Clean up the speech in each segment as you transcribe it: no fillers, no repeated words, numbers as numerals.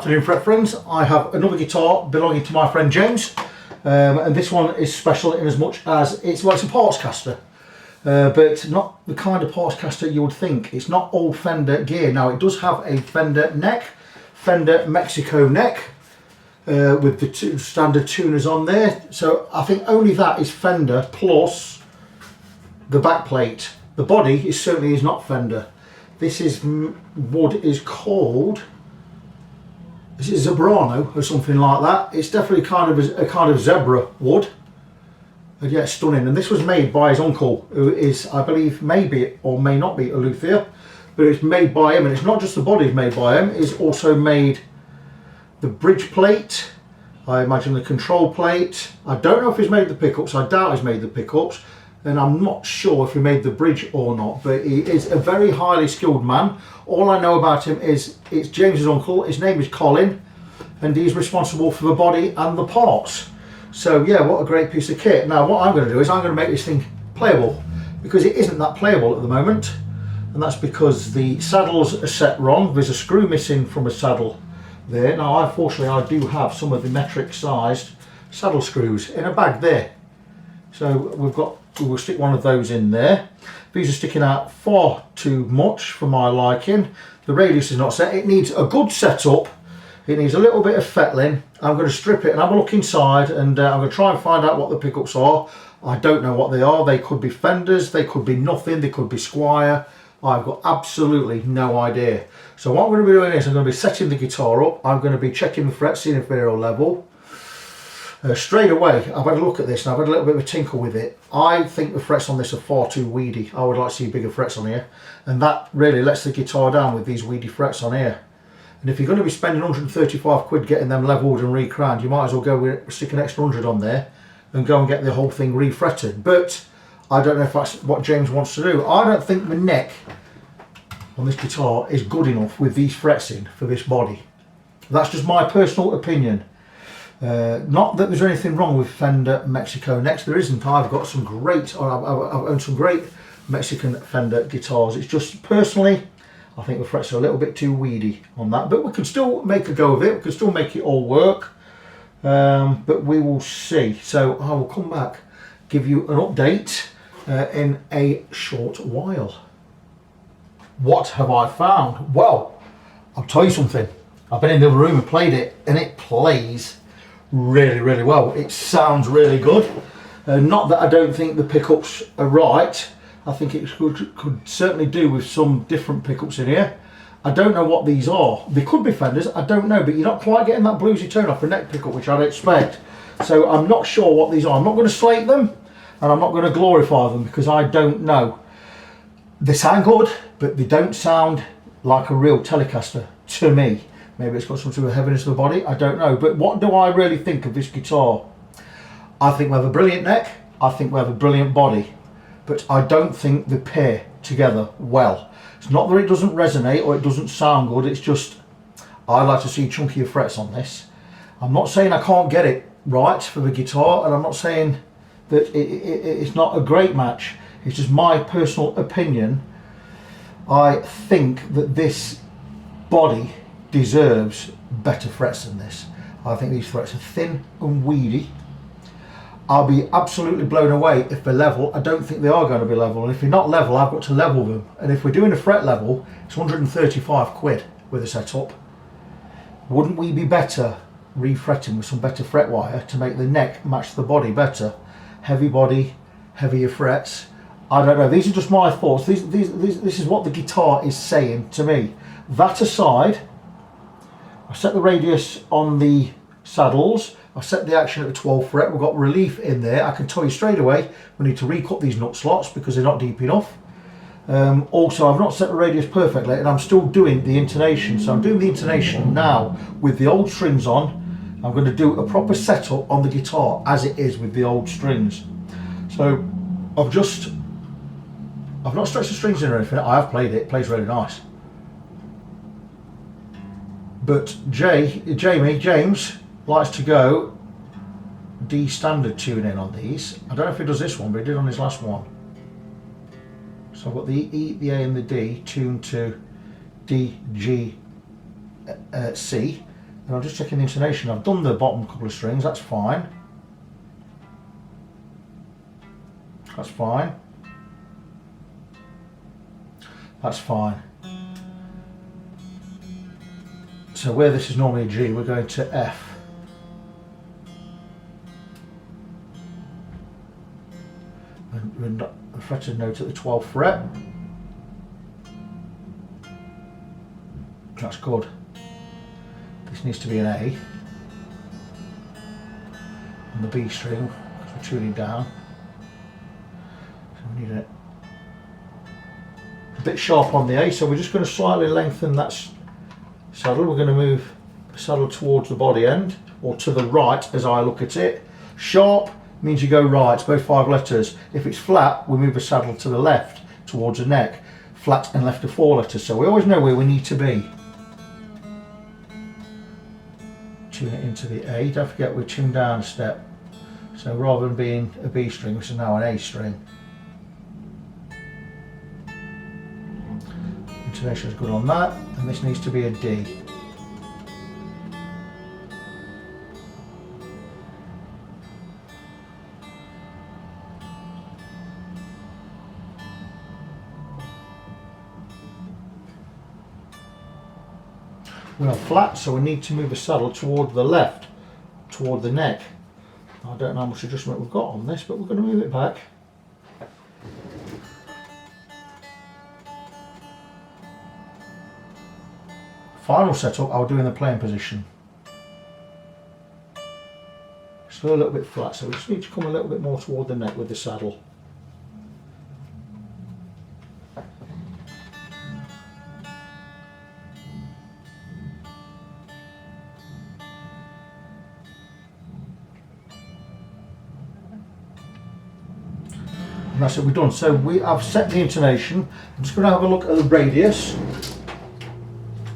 afternoon, fret friends. I have another guitar belonging to my friend James, and this one is special in as much as it's a parts caster, but not the kind of parts caster you would think. It's not all Fender gear. Now it does have a Fender neck, Fender Mexico neck, with the two standard tuners on there. So I think only that is Fender plus the back plate. The body certainly is not Fender. This is wood is called. Is it Zebrano or something like that? It's definitely kind of a kind of zebra wood. And yeah, stunning. And this was made by his uncle, who is, I believe, maybe or may not be a luthier, but it's made by him. And it's not just the body is made by him. It's also made the bridge plate. I imagine the control plate. I don't know if he's made the pickups. I doubt he's made the pickups. And I'm not sure if he made the bridge or not, but he is a very highly skilled man. All I know about him is it's James's uncle. His name is Colin, and he's responsible for the body and the parts. So yeah, what a great piece of kit. Now what I'm going to do is I'm going to make this thing playable, because it isn't that playable at the moment, and that's because the saddles are set wrong. There's a screw missing from a saddle there. Now unfortunately I do have some of the metric sized saddle screws in a bag there, so we'll stick one of those in there. These are sticking out far too much for my liking. The radius is not set. It needs a good setup. It needs a little bit of fettling. I'm going to strip it and have a look inside, and I'm going to try and find out what the pickups are. I don't know what they are. They could be Fenders, they could be nothing, they could be Squire. I've got absolutely no idea. So what I'm going to be doing is I'm going to be setting the guitar up. I'm going to be checking the frets, seeing if they're all level. Straight away, I've had a look at this and I've had a little bit of a tinkle with it. I think the frets on this are far too weedy. I would like to see bigger frets on here, and that really lets the guitar down with these weedy frets on here. And if you're going to be spending 135 quid getting them levelled and re-crowned, you might as well go with, stick an extra 100 on there and go and get the whole thing re-fretted. But I don't know if that's what James wants to do. I don't think the neck on this guitar is good enough with these frets in for this body. That's just my personal opinion. Not that there's anything wrong with Fender Mexico necks, there isn't. I've got some great, or I've owned some great Mexican Fender guitars. It's just personally, I think the frets are a little bit too weedy on that, but we can still make a go of it. We can still make it all work, but we will see. So I will come back, give you an update in a short while. What have I found? Well, I'll tell you something. I've been in the other room and played it, and it plays really well. It sounds really good. Not that I don't think the pickups are right. I think it could certainly do with some different pickups in here. I don't know what these are. They could be Fenders, I don't know, but you're not quite getting that bluesy tone off a neck pickup, which I'd expect. So I'm not sure what these are. I'm not going to slate them, and I'm not going to glorify them, because I don't know. They sound good, but they don't sound like a real Telecaster to me. Maybe it's got some sort of heaviness of the body, I don't know. But what do I really think of this guitar? I think we have a brilliant neck, I think we have a brilliant body, but I don't think they pair together well. It's not that it doesn't resonate or it doesn't sound good, it's just I like to see chunkier frets on this. I'm not saying I can't get it right for the guitar, and I'm not saying that it's not a great match. It's just my personal opinion. I think that this body deserves better frets than this. I think these frets are thin and weedy. I'll be absolutely blown away if they're level. I don't think they are going to be level, and if they're not level, I've got to level them. And if we're doing a fret level, it's 135 quid with a setup. Wouldn't we be better re-fretting with some better fret wire to make the neck match the body better? Heavy body, heavier frets. I don't know. These are just my thoughts. This is what the guitar is saying to me. That aside, I set the radius on the saddles. I set the action at the 12th fret. We've got relief in there. I can tell you straight away we need to recut these nut slots because they're not deep enough. Also, I've not set the radius perfectly, and I'm still doing the intonation. So I'm doing the intonation now with the old strings on. I'm going to do a proper setup on the guitar as it is with the old strings. So I've not stretched the strings in or anything. I have played it. It plays really nice. But James likes to go D standard tuning on these. I don't know if he does this one, but he did on his last one. So I've got the E, the A and the D tuned to D, G, C. And I'm just checking the intonation. I've done the bottom couple of strings, that's fine. That's fine. That's fine. So where this is normally a G, we're going to F. And we're fretted note at the 12th fret. That's good. This needs to be an A on the B string because we're tuning down. So we need a bit sharp on the A, so we're just going to slightly lengthen that saddle. We're going to move the saddle towards the body end, or to the right as I look at it. Sharp means you go right, both 5 letters. If it's flat, we move the saddle to the left towards the neck. Flat and left are 4 letters, so we always know where we need to be. Tune it into the A. Don't forget we're tuned down a step. So rather than being a B string, this is now an A string. Intonation is good on that, and this needs to be a D. We're flat, so we need to move the saddle toward the left, toward the neck. I don't know how much adjustment we've got on this, but we're going to move it back. Final setup I'll do in the playing position. Still a little bit flat, so we just need to come a little bit more toward the neck with the saddle. And that's it, we're done. So I've set the intonation. I'm just going to have a look at the radius,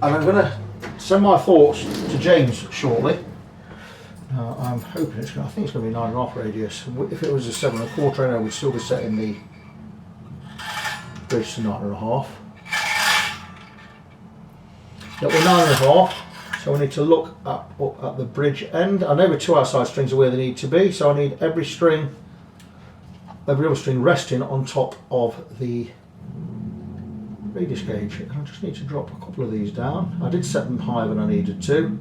and I'm going to send my thoughts to James shortly. I'm hoping it's going to, I think it's going to be 9.5 radius. If it was a 7.25, I know we'd still be setting the bridge to 9.5. Yep, we're 9.5, so we need to look up at the bridge end. I know the 2 outside strings are where they need to be, so I need every other string resting on top of the radius gauge. I just need to drop a couple of these down. I did set them higher than I needed to.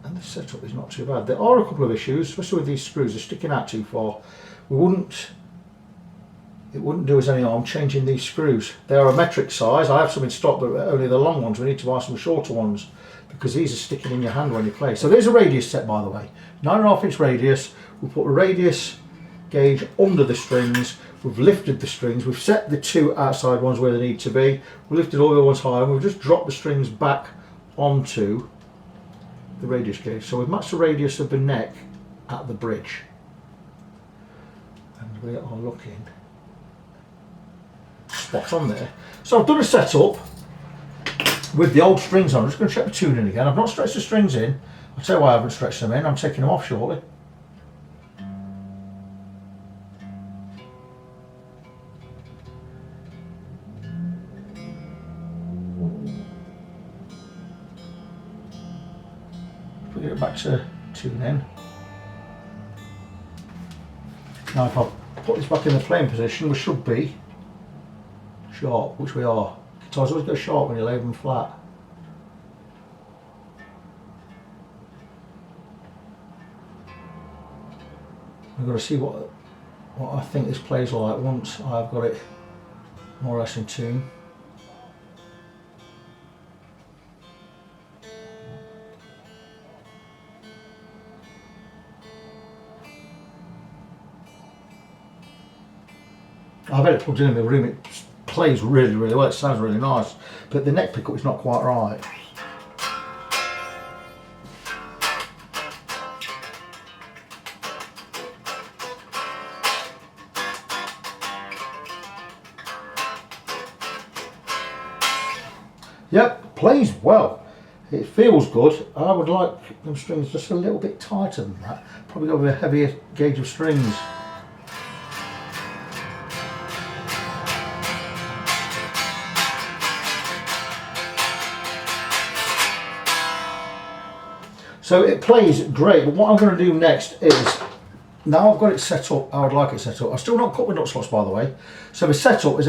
And the setup is not too bad. There are a couple of issues, especially with these screws. They're sticking out too far. It wouldn't do us any harm changing these screws. They are a metric size. I have some in stock, but only the long ones. We need to buy some shorter ones, because these are sticking in your hand when you play. So there's a radius set, by the way. 9.5 inch radius. We'll put a radius gauge under the strings. We've lifted the strings. We've set the 2 outside ones where they need to be. We've lifted all the other ones higher, and we've just dropped the strings back onto the radius gauge. So we've matched the radius of the neck at the bridge. And we are looking spot on there. So I've done a setup with the old strings on. I'm just going to check the tuning again. I've not stretched the strings in. I'll tell you why I haven't stretched them in. I'm taking them off shortly. Put it back to tune in. Now if I put this back in the playing position, we should be sharp, which we are. Guitars always go sharp when you lay them flat. I'm going to see what I think this plays like once I've got it more or less in tune. I've had it plugged in the room. It plays really, really well. It sounds really nice, but the neck pickup is not quite right. Yep, plays well. It feels good. I would like them strings just a little bit tighter than that. Probably go with a heavier gauge of strings. So it plays great, but what I'm going to do next is, now I've got it set up how I'd like it set up. I've still not cut the nut slots, by the way. So the setup is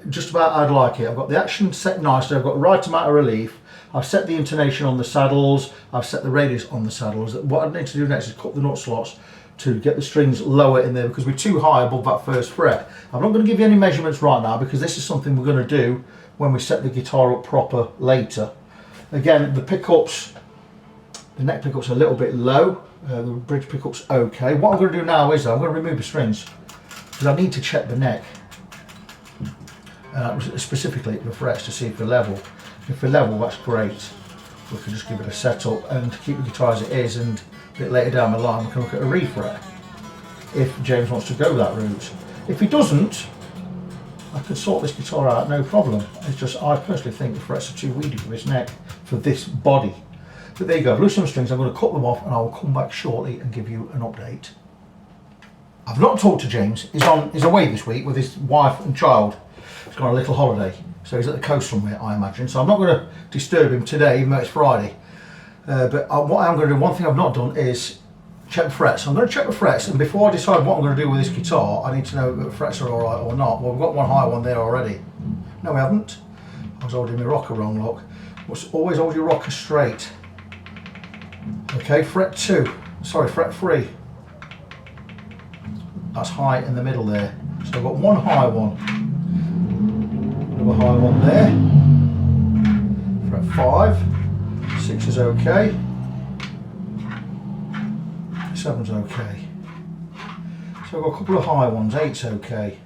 just about how I'd like it. I've got the action set nicely, I've got the right amount of relief, I've set the intonation on the saddles, I've set the radius on the saddles. What I need to do next is cut the nut slots to get the strings lower in there because we're too high above that first fret. I'm not going to give you any measurements right now because this is something we're going to do when we set the guitar up proper later. Again, the pickups, the neck pickups are a little bit low, the bridge pickups okay. What I'm going to do now is I'm going to remove the strings because I need to check the neck, specifically the frets, to see if they're level. If they're level, that's great. We can just give it a setup and keep the guitar as it is, and a bit later down the line we can look at a refret if James wants to go that route. If he doesn't, I can sort this guitar out, no problem. It's just I personally think the frets are too weedy for this neck, for this body. But there you go, I've loosened some strings, I'm going to cut them off and I will come back shortly and give you an update. I've not talked to James, he's away this week with his wife and child. He's got a little holiday, so he's at the coast somewhere, I imagine. So I'm not going to disturb him today, even though it's Friday. But what I'm going to do, one thing I've not done is check the frets. I'm going to check the frets, and before I decide what I'm going to do with this guitar, I need to know that the frets are alright or not. Well, we've got one high one there already. No, we haven't. I was holding my rocker wrong, look. Always hold your rocker straight. Okay, fret 3. That's high in the middle there. So I've got one high one. Another high one there. Fret 5. 6 is okay. 7's okay. So I've got a couple of high ones. 8's okay.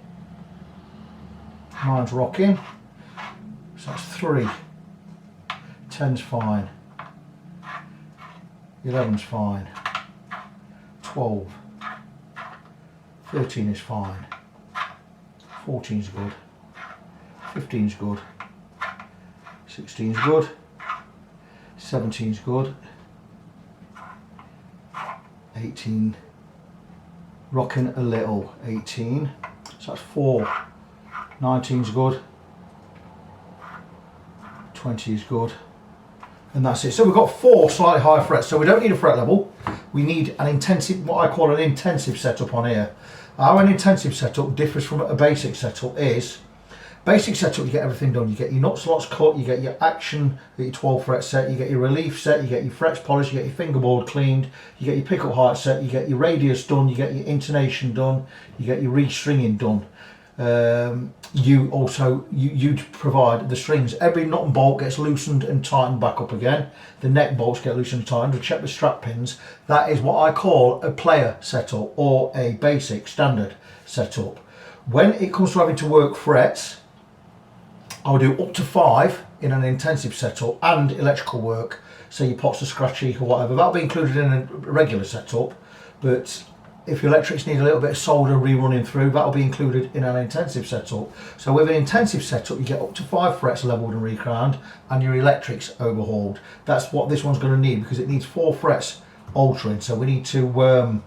9's rocking. So that's 3. 10's fine. 11's fine. 12. 13 is fine. 14's good. 15's good. 16's good. 17's good. 18 rocking a little. 18, so that's 4. 19's good. 20 is good, and that's it. So we've got 4 slightly higher frets, so we don't need a fret level. We need an intensive, what I call an intensive setup on here. How an intensive setup differs from a basic setup is, basic setup you get everything done. You get your nut slots cut, you get your action, you get your 12 fret set, you get your relief set, you get your frets polished, you get your fingerboard cleaned, you get your pickup height set, you get your radius done, you get your intonation done, you get your restringing done. You provide the strings. Every nut and bolt gets loosened and tightened back up again. The neck bolts get loosened and tightened. We check the strap pins. That is what I call a player setup or a basic standard setup. When it comes to having to work frets, I'll do up to 5 in an intensive setup and electrical work. So your pots are scratchy or whatever. That'll be included in a regular setup, but if your electrics need a little bit of solder rerunning through, that'll be included in an intensive setup. So with an intensive setup, you get up to 5 frets leveled and recrowned, and your electrics overhauled. That's what this one's going to need, because it needs 4 frets altering. So we need to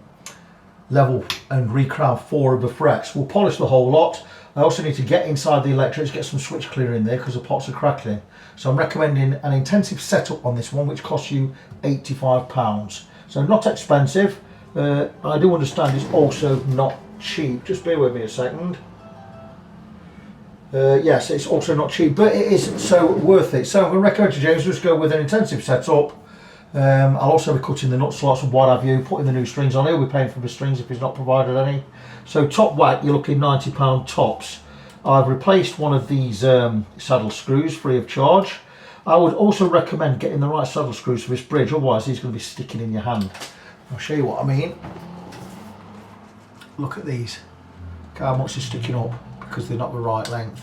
level and recrown 4 of the frets. We'll polish the whole lot. I also need to get inside the electrics, get some switch clear in there because the pots are crackling. So I'm recommending an intensive setup on this one, which costs you £85. So not expensive. I do understand it's also not cheap. Just bear with me a second. Yes, it's also not cheap, but it is so worth it. So I'm going to recommend to James just go with an intensive setup. I'll also be cutting the nut slots and what have you, putting the new strings on. He'll be paying for the strings if he's not provided any. So top whack, you're looking £90 tops. I've replaced one of these saddle screws free of charge. I would also recommend getting the right saddle screws for this bridge, otherwise he's going to be sticking in your hand. I'll show you what I mean. Look at these. Look how much is sticking up because they're not the right length.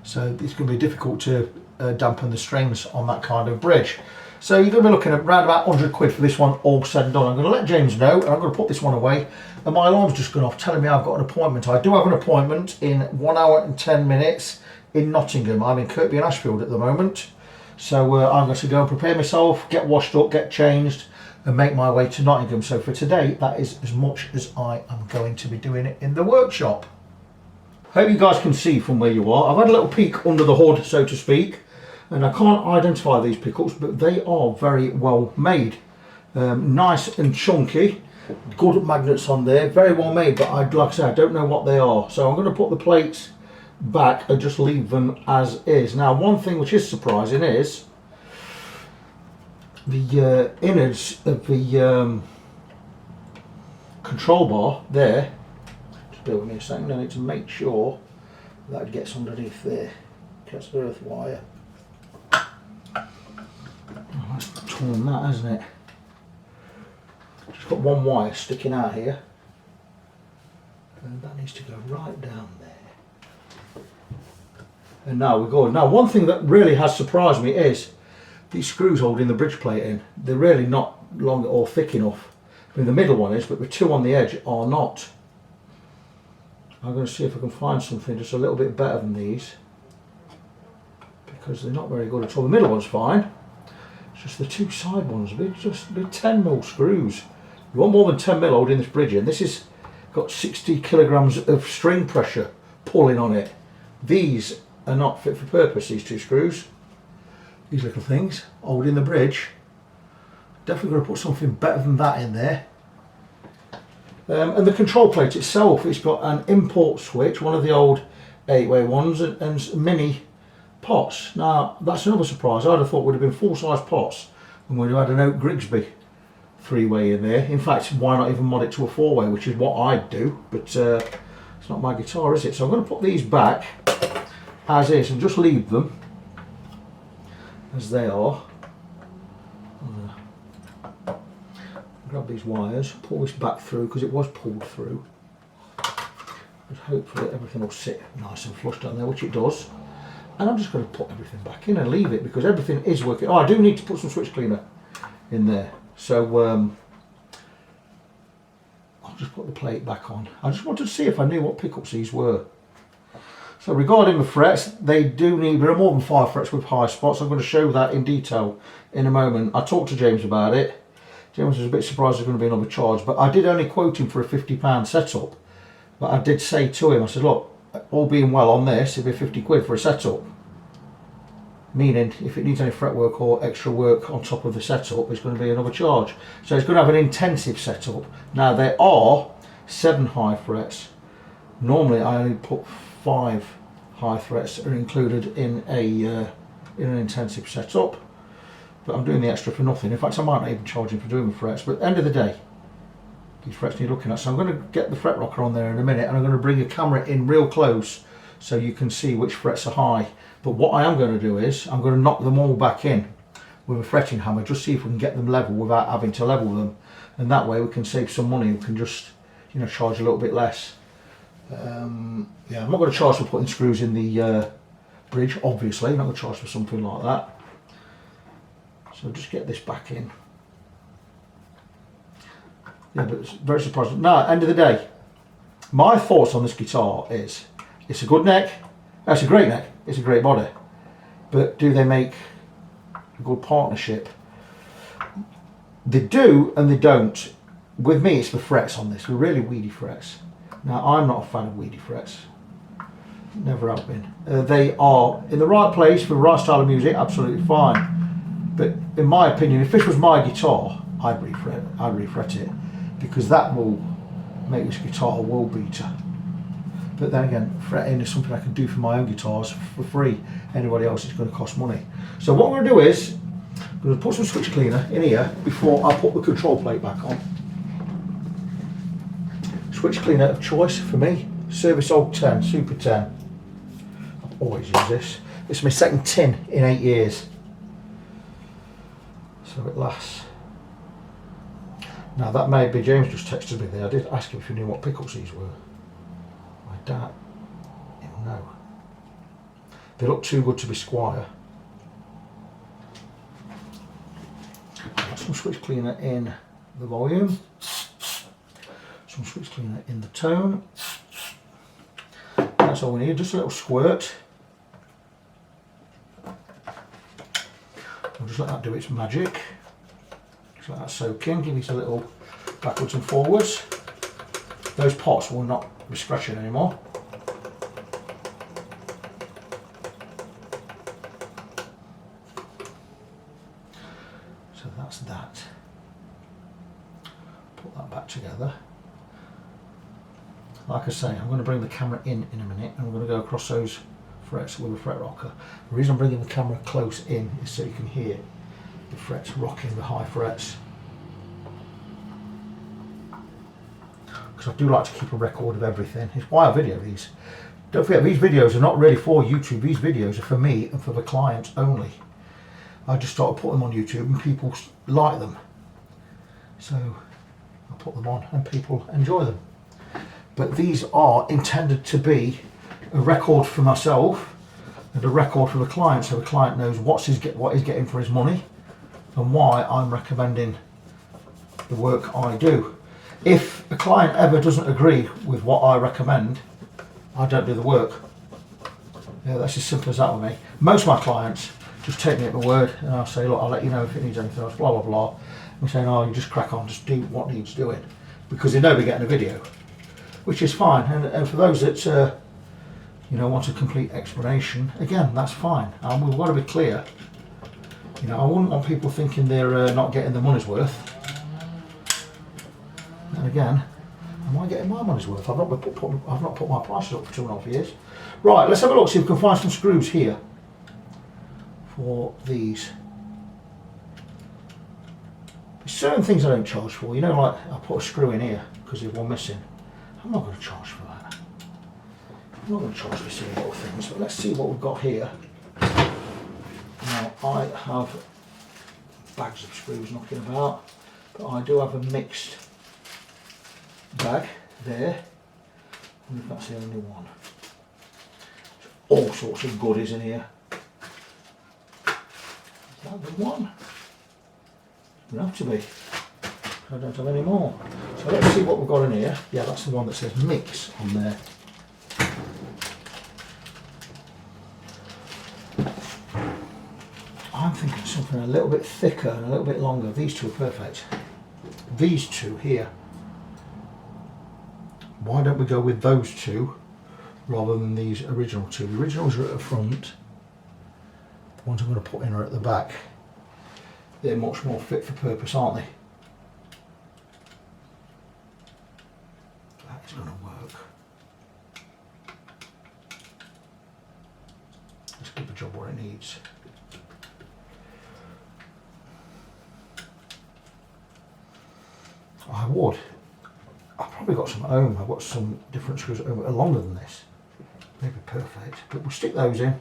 So it's going to be difficult to dampen the strings on that kind of bridge. So you're going to be looking at around about 100 quid for this one all said and done. I'm going to let James know, and I'm going to put this one away. And my alarm's just gone off telling me I've got an appointment. I do have an appointment in 1 hour and 10 minutes in Nottingham. I'm in Kirkby and Ashfield at the moment. So I'm going to go and prepare myself, get washed up, get changed, and make my way to Nottingham. So for today, that is as much as I am going to be doing it in the workshop. Hope you guys can see from where you are. I've had a little peek under the hood, so to speak. And I can't identify these pickles, but they are very well made. Nice and chunky, good magnets on there, very well made, but like I say, I don't know what they are. So I'm going to put the plates back and just leave them as is. Now, one thing which is surprising is the innards of the control bar there. Just bear with me a second, I need to make sure that gets underneath there. That's earth wire. Oh, that's torn that, hasn't it? Just got one wire sticking out here, and that needs to go right down there. And now we're going. Now, one thing that really has surprised me is these screws holding the bridge plate in. They're really not long or thick enough. I mean, the middle one is, but the two on the edge are not. I'm going to see if I can find something just a little bit better than these, because they're not very good at all. The middle one's fine. It's just the two side ones. They're 10mm screws. You want more than 10mm holding this bridge in. This has got 60 kilograms of string pressure pulling on it. These are not fit for purpose, these two screws. These little things holding the bridge. Definitely going to put something better than that in there. And the control plate itself, it's got an import switch, one of the old 8-way ones, and mini pots. Now, that's another surprise. I'd have thought would have been full-size pots, and we'd have had an Oak Grigsby 3-way in there. In fact, why not even mod it to a 4-way, which is what I'd do, but it's not my guitar, is it? So I'm going to put these back as is and just leave them as they are. Grab these wires, pull this back through because it was pulled through. But hopefully everything will sit nice and flush down there, which it does. And I'm just going to put everything back in and leave it because everything is working. Oh, I do need to put some switch cleaner in there. So I'll just put the plate back on. I just wanted to see if I knew what pickups these were. So regarding the frets, they do need, there are more than 5 frets with high spots. I'm going to show that in detail in a moment. I talked to James about it. James was a bit surprised there's going to be another charge, but I did only quote him for a £50 setup. But I did say to him, I said, look, all being well on this, it'd be 50 quid for a setup. Meaning, if it needs any fretwork or extra work on top of the setup, it's going to be another charge. So it's going to have an intensive setup. Now, there are 7 high frets. Normally, I only put 5 high frets are included in an intensive setup. But I'm doing the extra for nothing. In fact, I might not even charge him for doing the frets. But at the end of the day, these frets need looking at. So I'm going to get the fret rocker on there in a minute, and I'm going to bring a camera in real close so you can see which frets are high. But what I am going to do is I'm going to knock them all back in with a fretting hammer, just see if we can get them level without having to level them. And that way we can save some money. We can just, you know, charge a little bit less. Yeah, I'm not going to charge for putting screws in the bridge, obviously. I'm not going to charge for something like that. So just get this back in. Yeah, but it's very surprising. Now, at the end of the day, my thoughts on this guitar is, it's a good neck, it's a great neck, it's a great body, but do they make a good partnership? They do and they don't. With me, it's the frets on this. They're really weedy frets. Now, I'm not a fan of weedy frets. Never have been. They are in the right place for the right style of music, absolutely fine. But in my opinion, if this was my guitar, I'd refret it, because that will make this guitar a world beater. But then again, fretting is something I can do for my own guitars for free. Anybody else, it's going to cost money. So what I'm going to do is, I'm going to put some switch cleaner in here before I put the control plate back on. Switch cleaner of choice for me, Service Old 10, Super 10. I've always used this. It's my second tin in 8 years. So it lasts. Now that may be, James just texted me there. I did ask him if he knew what pickups these were. I doubt he'll know. They look too good to be Squire. Got some switch cleaner in the volume. Some switch cleaner in the tone. That's all we need, just a little squirt. We'll just let that do its magic. Just let that soak in, give it a little backwards and forwards. Those pots will not be scratching anymore. So that's that. Put that back together. Like I say, I'm going to bring the camera in a minute, and we're going to go across those frets with a fret rocker. The reason I'm bringing the camera close in is so you can hear the frets rocking, the high frets. Because I do like to keep a record of everything. It's why I video these. Don't forget, these videos are not really for YouTube. These videos are for me and for the clients only. I just started putting them on YouTube and people like them. So I put them on and people enjoy them. But these are intended to be a record for myself and a record for the client, so the client knows what he's getting for his money and why I'm recommending the work I do. If a client ever doesn't agree with what I recommend, I don't do the work. Yeah, that's as simple as that with me. Most of my clients just take me at my word, and I'll say, look, I'll let you know if it needs anything else, blah, blah, blah. I'm saying, oh, you just crack on, just do what needs doing. Because they know they're getting a video, which is fine. And for those that, you know, want a complete explanation, again, that's fine. And we've got to be clear. You know, I wouldn't want people thinking they're not getting their money's worth. And again, am I getting my money's worth? I've not put my prices up for 2.5 years. Right, let's have a look, see if we can find some screws here for these. There's certain things I don't charge for. You know, like I put a screw in here because there's one missing. I'm not going to charge for that. I'm not going to charge for silly little things. But let's see what we've got here. Now, I have bags of screws knocking about, but I do have a mixed bag there. I wonder if that's the only one. There's all sorts of goodies in here. Is that the one? It would have to be. I don't have any more. So let's see what we've got in here. Yeah, that's the one that says mix on there. I'm thinking something a little bit thicker and a little bit longer. These two are perfect. These two here. Why don't we go with those two rather than these original two? The originals are at the front. The ones I'm going to put in are at the back. They're much more fit for purpose, aren't they? That is going to work. Let's give the job what it needs. I would. I've probably got some at home. I've got some different screws at home that are longer than this. Maybe perfect. But we'll stick those in.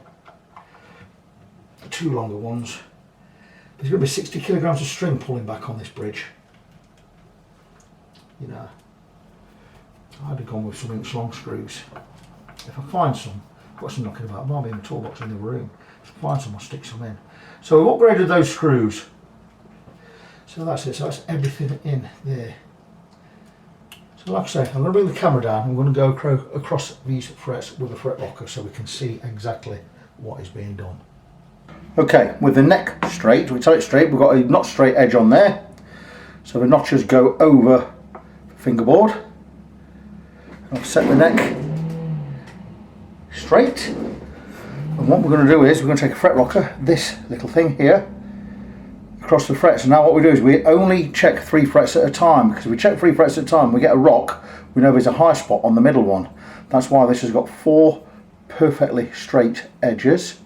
Two longer ones. There's going to be 60 kilograms of string pulling back on this bridge. You know, I'd have gone with some inch long screws. If I find some, I've got some knocking about. I might be in the toolbox in the room. If I find some, I'll stick some in. So we've upgraded those screws. So that's it. So that's everything in there. So like I say, I'm going to bring the camera down. I'm going to go across these frets with a fret rocker so we can see exactly what is being done. Okay, with the neck straight, we tell it straight, we've got a not straight edge on there. So the notches go over the fingerboard. I've set the neck straight. And what we're going to do is we're going to take a fret rocker, this little thing here, across the frets. And now what we do is we only check 3 frets at a time, because if we check 3 frets at a time, we get a rock, we know there's a high spot on the middle one. That's why this has got 4 perfectly straight edges,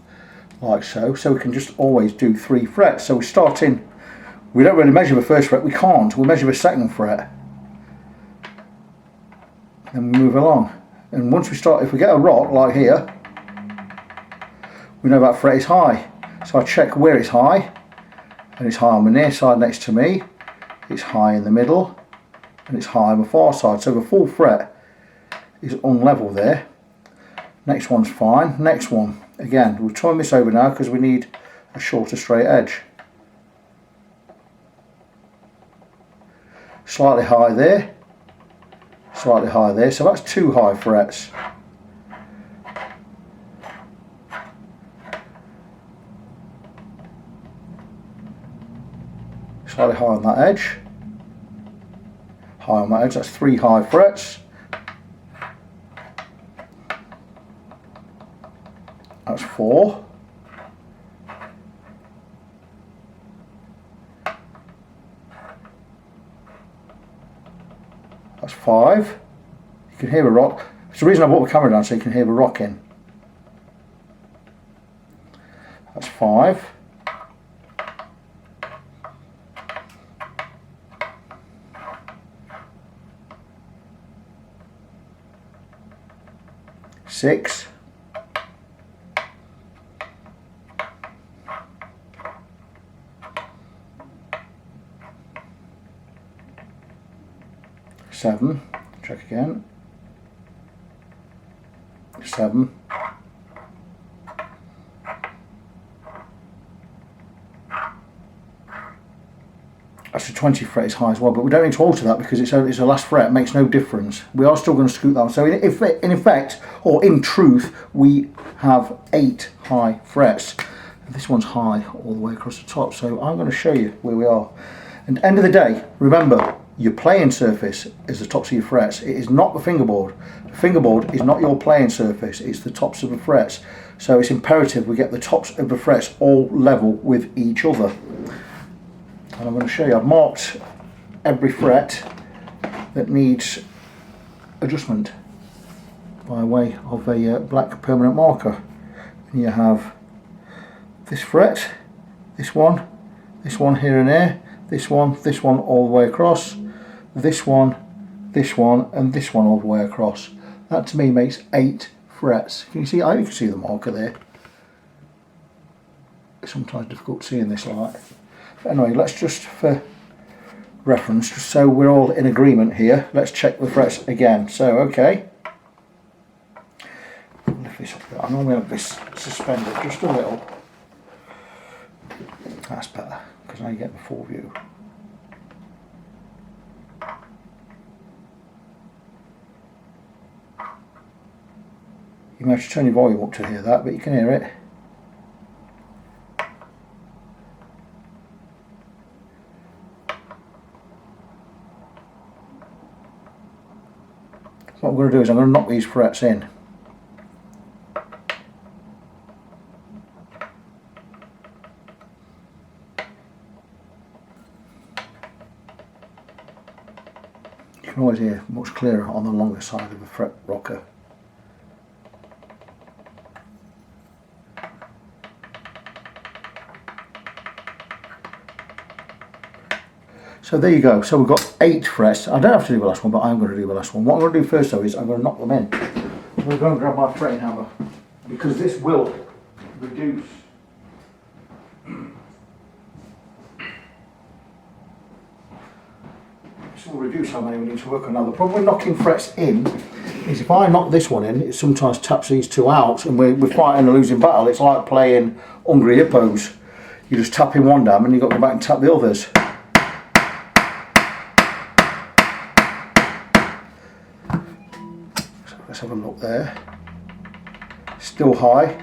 like so. So we can just always do 3 frets. So we start in, we don't really measure the first fret, we can't, we measure the second fret. And we move along. And once we start, if we get a rock like here, we know that fret is high. So I check where it's high. And it's high on the near side next to me, it's high in the middle, and it's high on the far side. So the full fret is unlevel there. Next one's fine. Next one, again, we'll turn this over now because we need a shorter straight edge. Slightly high there, slightly high there, so that's 2 high frets. Slightly high on that edge, high on that edge, that's 3 high frets. That's 4. That's 5. You can hear a rock. It's the reason I brought the camera down, so you can hear the rocking. That's 5. Six. 7. Check again. 7. That's a 20 fret is high as well, but we don't need to alter that because it's a last fret. It makes no difference. We are still going to scoot that one. So in effect, or in truth, we have 8 high frets. This one's high all the way across the top, so I'm going to show you where we are. And end of the day, remember, your playing surface is the tops of your frets. It is not the fingerboard. The fingerboard is not your playing surface, it's the tops of the frets. So it's imperative we get the tops of the frets all level with each other. And I'm going to show you, I've marked every fret that needs adjustment by way of a black permanent marker. And you have this fret, this one here and there, this one all the way across, this one, and this one all the way across. That to me makes 8 frets. Can you see? I can see the marker there. It's sometimes difficult seeing this light. But anyway, let's just, for reference, just so we're all in agreement here, let's check the frets again. So, okay. Lift this up a bit. I normally have this suspended just a little. That's better, because now you get the full view. You may have to turn your volume up to hear that, but you can hear it. What I'm going to do is I'm going to knock these frets in. You can always hear much clearer on the longer side of the fret rocker. So there you go. So we've got 8 frets. I don't have to do the last one, but I'm going to do the last one. What I'm going to do first though is I'm going to knock them in. I'm going to go and grab my fretting hammer because this will reduce how many we need to work on. Now the problem with knocking frets in is if I knock this one in, it sometimes taps these 2 out and we're fighting a losing battle. It's like playing Hungry Hippos. You just tap in one dam and you've got to go back and tap the others. Let's have a look there. Still high,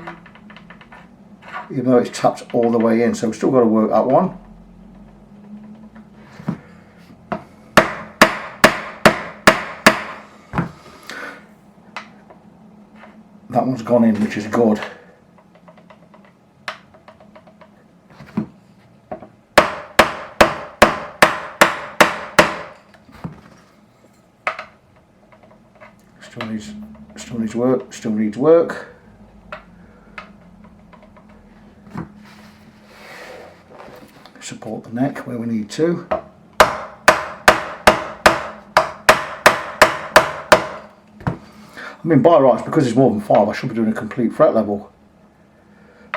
even though it's tapped all the way in, so we've still got to work that one. That one's gone in, which is good. Still needs work. Support the neck where we need to. I mean, by rights, because it's more than 5, I should be doing a complete fret level.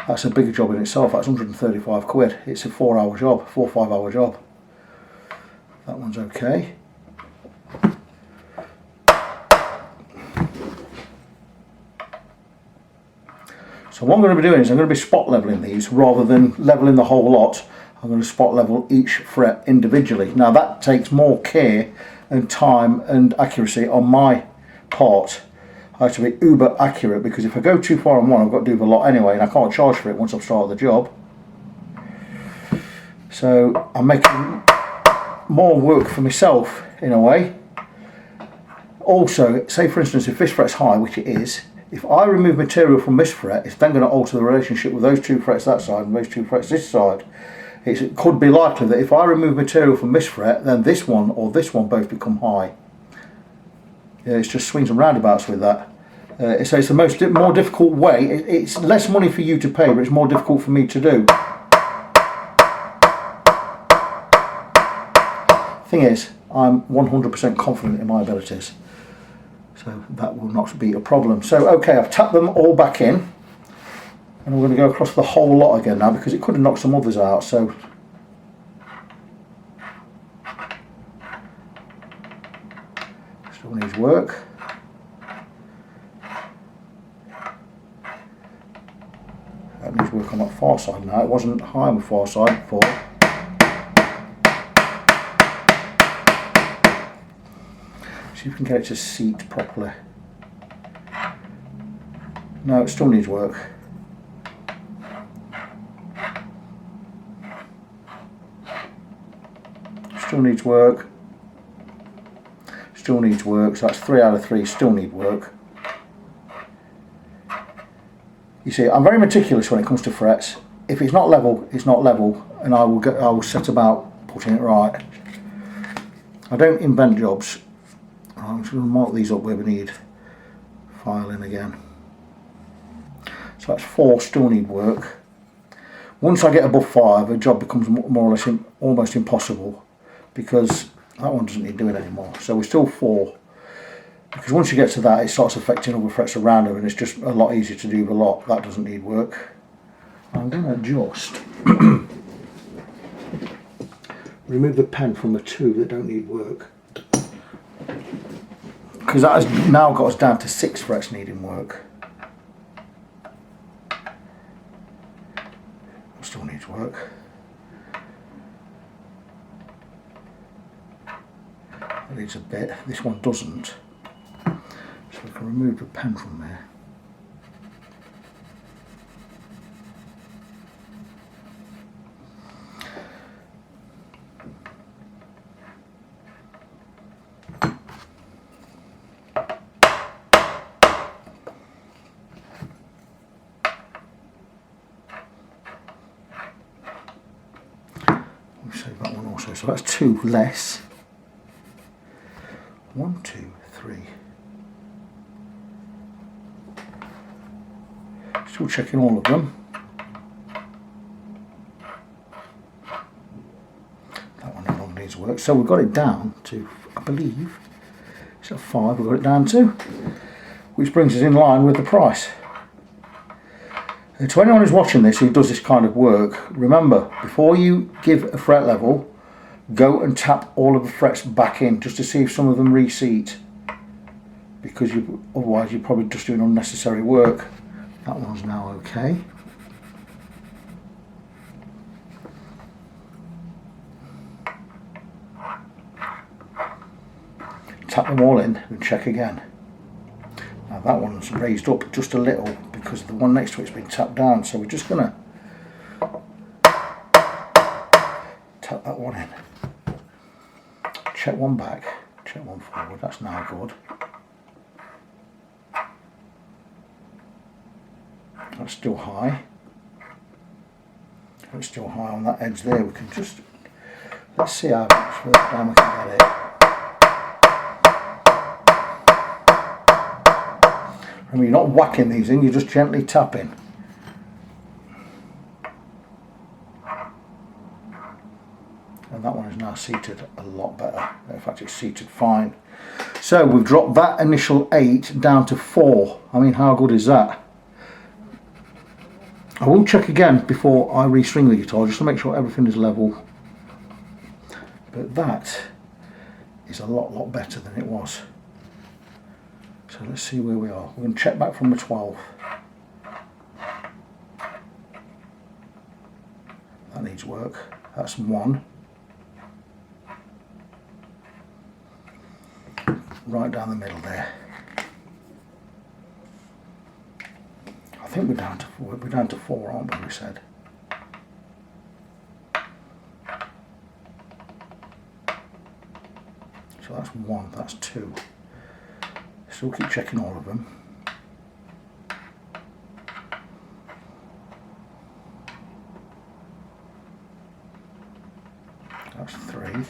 That's a bigger job in itself. That's 135 quid. It's a 4-hour job, 4 or 5 hour job. That one's okay. So what I'm going to be doing is I'm going to be spot leveling these rather than leveling the whole lot. I'm going to spot level each fret individually. Now that takes more care and time and accuracy on my part. I have to be uber accurate because if I go too far on one, I've got to do the lot anyway, and I can't charge for it once I've started the job. So I'm making more work for myself in a way. Also, say for instance, if this fret's high, which it is, if I remove material from this fret, it's then going to alter the relationship with those 2 frets that side and those 2 frets this side. It could be likely that if I remove material from this fret, then this one or this one both become high. It's just swings and roundabouts with that. So it's the more difficult way. It's less money for you to pay, but it's more difficult for me to do. Thing is, I'm 100% confident in my abilities, so that will not be a problem. So okay, I've tapped them all back in, and I'm going to go across the whole lot again now because it could have knocked some others out. So still needs work. That needs work on that far side now. It wasn't high on the far side before. See if we can get it to seat properly. No, it still needs work. Still needs work. Still needs work. So that's 3 out of 3 still need work. You see, I'm very meticulous when it comes to frets. If it's not level, it's not level, and I will set about putting it right. I don't invent jobs. I'm just going to mark these up where we need filing again. So that's 4 still need work. Once I get above 5, a job becomes more or less almost impossible, because that one doesn't need doing anymore. So we're still 4. Because once you get to that, it starts affecting other frets around it, and it's just a lot easier to do the lot. That doesn't need work. I'm going to just remove the pen from the 2 that don't need work, because that has now got us down to 6 frets needing work. Still needs work. That needs a bit. This one doesn't. So we can remove the pen from there. We'll save that one also. So that's 2 less. 1, 2, 3. Still checking all of them. That one no longer needs work. So we've got it down to, I believe, it's at 5 we've got it down to, which brings us in line with the price. To anyone who's watching this who does this kind of work, remember, before you give a fret level, go and tap all of the frets back in just to see if some of them reseat, because otherwise you're probably just doing unnecessary work. That one's now okay. Tap them all in and check again. Now that one's raised up just a little because the one next to it's been tapped down, so we're just going to tap that one in. Check one back, check one forward, that's now good. That's still high. It's still high on that edge there. We can just, let's see how much further down we can get it. Remember, you're not whacking these in, you're just gently tapping. And that one is now seated a lot better. In fact, it's seated fine. So we've dropped that initial 8 down to 4. I mean, how good is that? I will check again before I restring the guitar just to make sure everything is level. But that is a lot better than it was. So let's see where we are. We're going to check back from the 12. That needs work. That's 1. Right down the middle there. I think we're down to 4, aren't we? We said. So that's 1. That's 2. Still keep checking all of them. That's 3.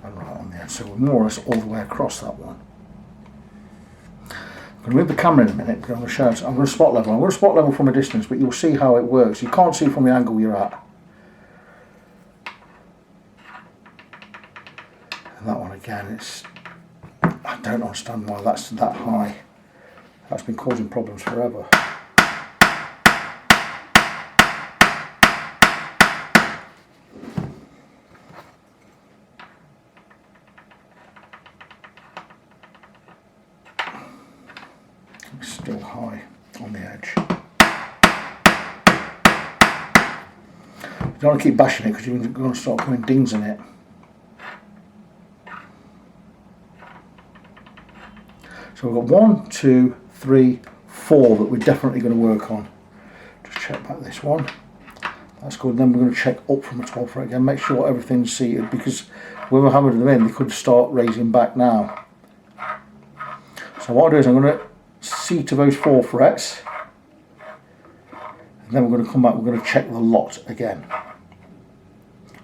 And right on the edge So we're more or less all the way across that one. I'm going to move the camera in a minute because I'm going to show it. I'm going to spot level. I'm going to spot level from a distance, but you'll see how it works. You can't see from the angle you're at. And that one again, I don't understand why that's that high. That's been causing problems forever. It's still high on the edge. You don't want to keep bashing it because you're going to start putting dings in it. So we've got 1, 2, 3, 4 that we're definitely going to work on. Just check back this one. That's good. Then we're going to check up from a 12 fret again. Make sure everything's seated because when we're hammering them in, they could start raising back now. So what I'll do is I'm going to seat to those 4 frets. And then we're going to come back, we're going to check the lot again.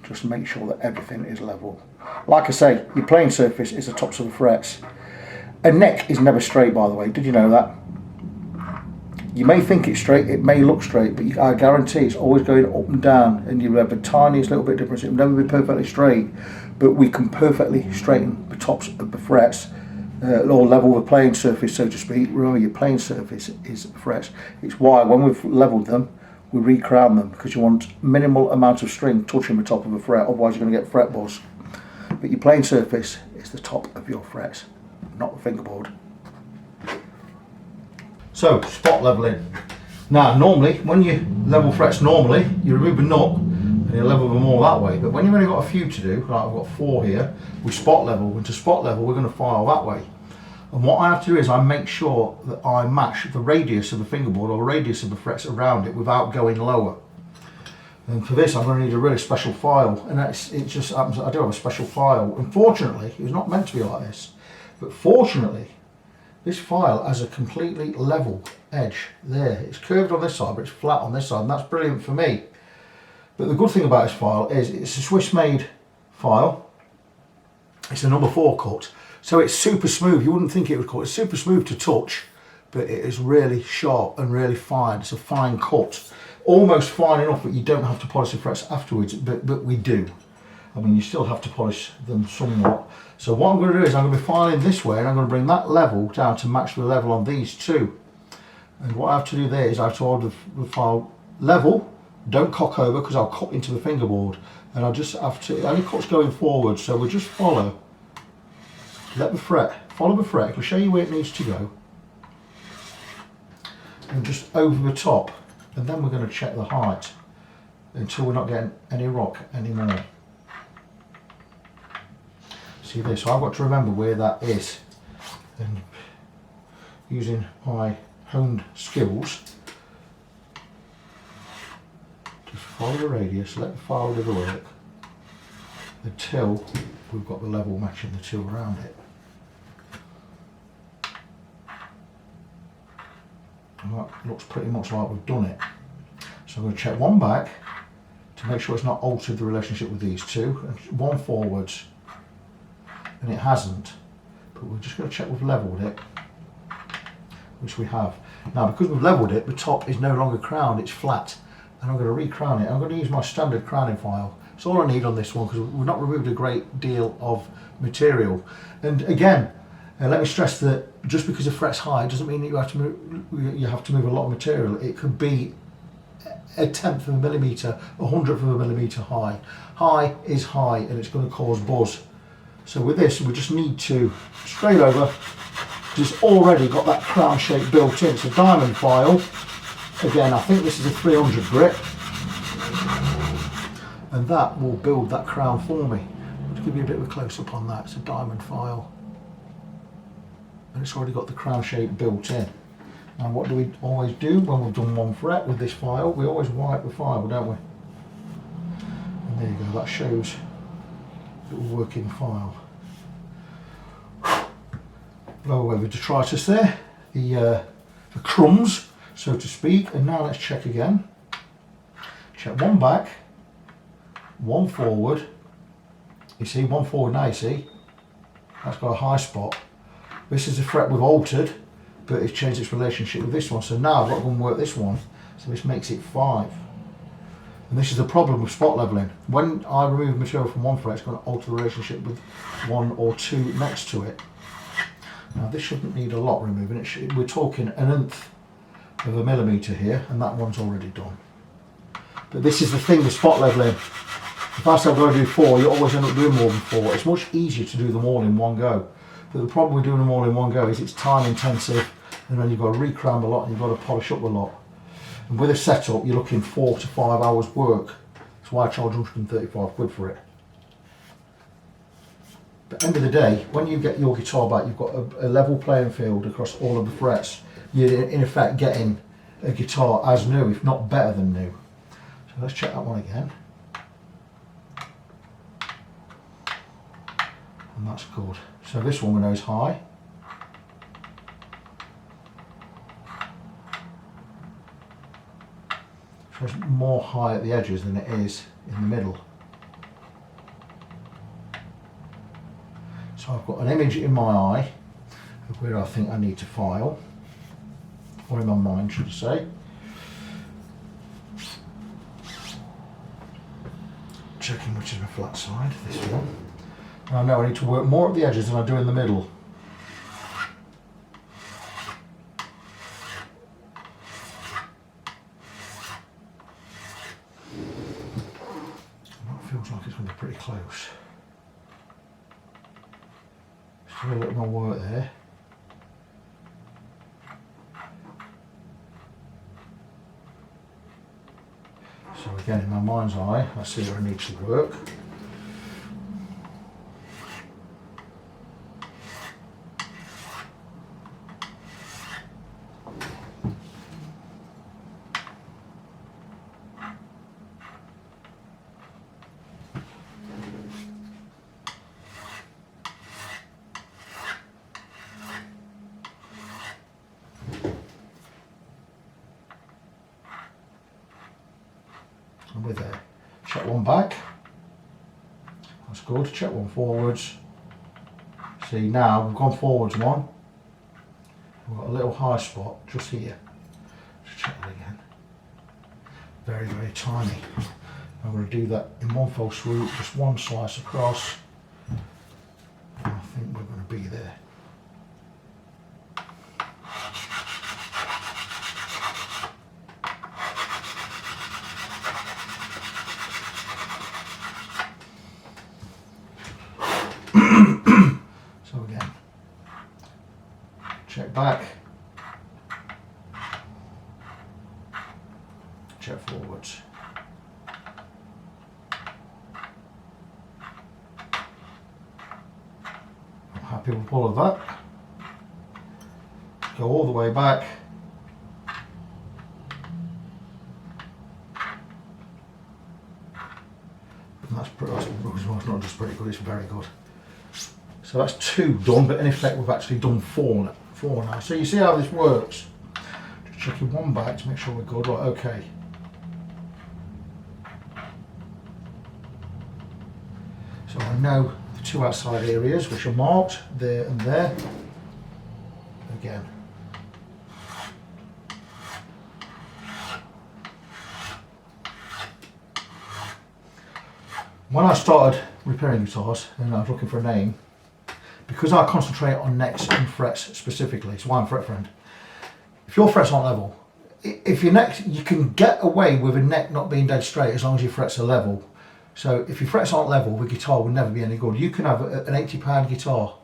Just to make sure that everything is level. Like I say, your playing surface is the tops of the frets. A neck is never straight, by the way. Did you know that? You may think it's straight, it may look straight, but I guarantee it's always going up and down, and you'll have the tiniest little bit difference. It will never be perfectly straight, but we can perfectly straighten the tops of the frets, or level the playing surface, so to speak. Remember, your playing surface is the frets. It's why when we've levelled them, we re-crown them, because you want minimal amount of string touching the top of a fret, otherwise you're going to get fret buzz. But your playing surface is the top of your frets, not the fingerboard. So, spot levelling. Now, normally, when you level frets normally, you remove a nut and you level them all that way. But when you've only got a few to do, like I've got 4 here, we spot level. And to spot level, we're going to file that way. And what I have to do is I make sure that I match the radius of the fingerboard or the radius of the frets around it without going lower. And for this, I'm going to need a really special file. And it just happens that I do have a special file. Unfortunately, it was not meant to be like this. But fortunately, this file has a completely level edge there. It's curved on this side, but it's flat on this side, and that's brilliant for me. But the good thing about this file is it's a Swiss-made file. It's a number 4 cut, so it's super smooth. You wouldn't think it would cut. It's super smooth to touch, but it is really sharp and really fine. It's a fine cut, almost fine enough that you don't have to polish the frets afterwards, but we do. I mean, you still have to polish them somewhat. So what I'm going to do is I'm going to be filing this way, and I'm going to bring that level down to match the level on these two. And what I have to do there is I have to hold the file level, don't cock over because I'll cut into the fingerboard. And I just have to, it only cuts going forward, so we'll just follow. Let the fret, follow the fret, it'll show you where it needs to go. And just over the top. And then we're going to check the height until we're not getting any rock anymore. See this, so I've got to remember where that is, and using my honed skills, just follow the radius, let the file do the work until we've got the level matching the two around it. And that looks pretty much like we've done it. So I'm going to check one back to make sure it's not altered the relationship with these two, and one forwards. And it hasn't, but we're just going to check we've levelled it, which we have. Now, because we've levelled it, the top is no longer crowned, it's flat, and I'm going to re-crown it. I'm going to use my standard crowning file. It's all I need on this one because we've not removed a great deal of material. And again, let me stress that just because the fret's high doesn't mean that you have to move a lot of material. It could be 1/10 of a millimetre, 100th of a millimetre high. High is high, and it's going to cause buzz. So with this, we just need to straight over. It's already got that crown shape built in. It's a diamond file. Again, I think this is a 300 grit, and that will build that crown for me. I'll give you a bit of a close up on that. It's a diamond file, and it's already got the crown shape built in. Now, what do we always do when we've done one fret with this file? We always wipe the file, don't we? And there you go. That shows little working file. Blow away the detritus there, the crumbs, so to speak. And now let's check again. Check one back, one forward. You see, one forward now, you see. That's got a high spot. This is the fret we've altered, but it's changed its relationship with this one. So now I've got to go and work this one. So this makes it 5. And this is the problem with spot leveling. When I remove material from one fret, it's going to alter the relationship with 1 or 2 next to it. Now this shouldn't need a lot removing. We're talking 1/9 of a millimetre here, and that one's already done. But this is the thing with spot leveling. If I say I'm going to do 4, you always end up doing more than 4. It's much easier to do them all in one go. But the problem with doing them all in one go is it's time intensive, and then you've got to recram a lot and you've got to polish up a lot. And with a setup, you're looking 4 to 5 hours work. That's why I charge 135 quid for it. But at the end of the day, when you get your guitar back, you've got a level playing field across all of the frets. You're in effect getting a guitar as new, if not better than new. So let's check that one again. And that's good. So this one we know is high. So it's more high at the edges than it is in the middle. So I've got an image in my eye of where I think I need to file, or in my mind should I say. Checking which is my flat side, this one. And I know I need to work more at the edges than I do in the middle. That feels like it's going to be pretty close. Still a little more work there. So again, in my mind's eye, I see where I need to work. And we're there. Check one back. That's good. Check one forwards. See, now we've gone forwards one. We've got a little high spot just here. Let's check that again. Very, very tiny. I'm going to do that in one fell swoop, just one slice across. And I think we're going to be there. So again, check back, check forwards. I'm happy with all of that. Go all the way back. And that's pretty, it's not just pretty good, it's very good. So that's 2 done, but in effect we've actually done 4 now. So you see how this works. Just checking one back to make sure we're good. Right, okay. So I know the 2 outside areas which are marked there and there. Again. When I started repairing guitars and I was looking for a name, because I concentrate on necks and frets specifically, it's why I'm Fret Friend. If your frets aren't level, if your neck, you can get away with a neck not being dead straight as long as your frets are level. So if your frets aren't level, the guitar will never be any good. You can have an £80 guitar,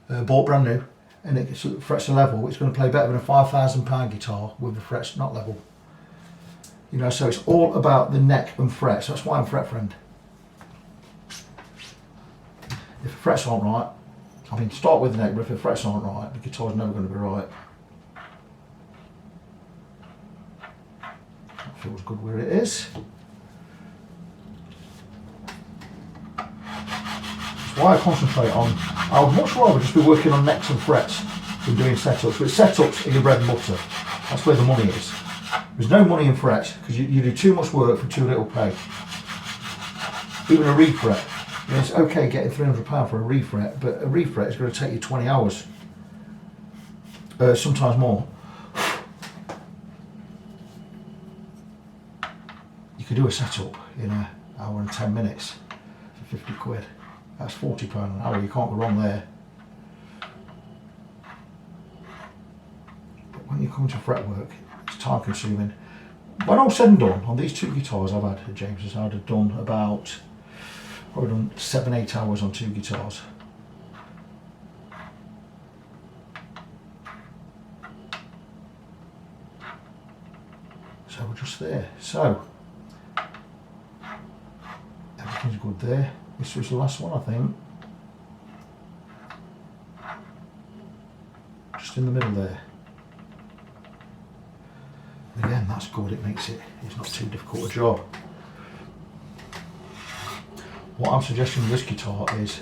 bought brand new, and the frets are level, it's going to play better than a £5,000 guitar with the frets not level. You know, so it's all about the neck and frets. That's why I'm Fret Friend. If the frets aren't right, I mean, start with the neck, but if the frets aren't right, the guitar's never going to be right. That feels good where it is. That's why I concentrate on, I would much rather just be working on necks and frets than doing setups. But setups are your bread and butter. That's where the money is. There's no money in frets because you do too much work for too little pay. Even a refret. And it's okay getting £300 for a refret, but a refret is going to take you 20 hours, sometimes more. You could do a setup in an hour and 10 minutes for 50 quid. That's £40 an hour, you can't go wrong there. But when you come to fretwork, it's time consuming. When all said and done, on these two guitars I've had at James's, I'd have done about, probably done 7-8 hours on two guitars. So we're just there. So everything's good there. This was the last one, I think. Just in the middle there. Again, that's good. It makes it's not too difficult a job. What I'm suggesting with this guitar is,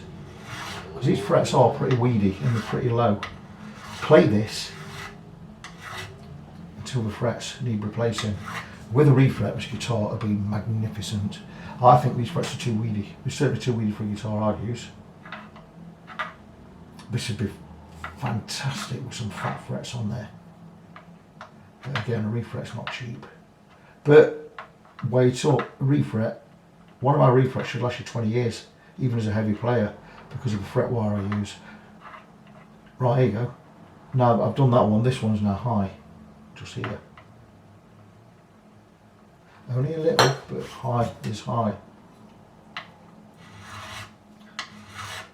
because these frets are pretty weedy and they're pretty low, play this until the frets need replacing. With a refret, this guitar would be magnificent. I think these frets are too weedy. They're certainly too weedy for a guitar I'd use. This would be fantastic with some fat frets on there. But again, a refret's not cheap. But wait up, a refret. One of my refrets should last you 20 years, even as a heavy player, because of the fret wire I use. Right, here you go. Now I've done that one, this one's now high, just here. Only a little, but high is high.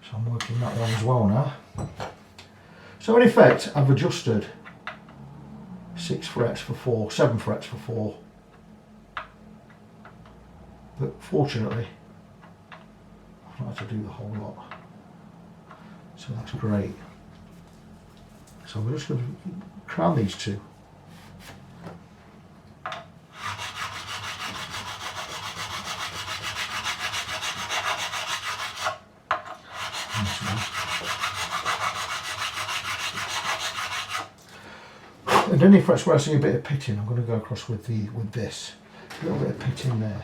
So I'm working that one as well now. So in effect, I've adjusted 6 frets for 4, 7 frets for 4. But fortunately, I've not had to do the whole lot. So that's great. So we're just going to crown these two. And any frets where I see a bit of pitting, I'm going to go across with this. A little bit of pitting there.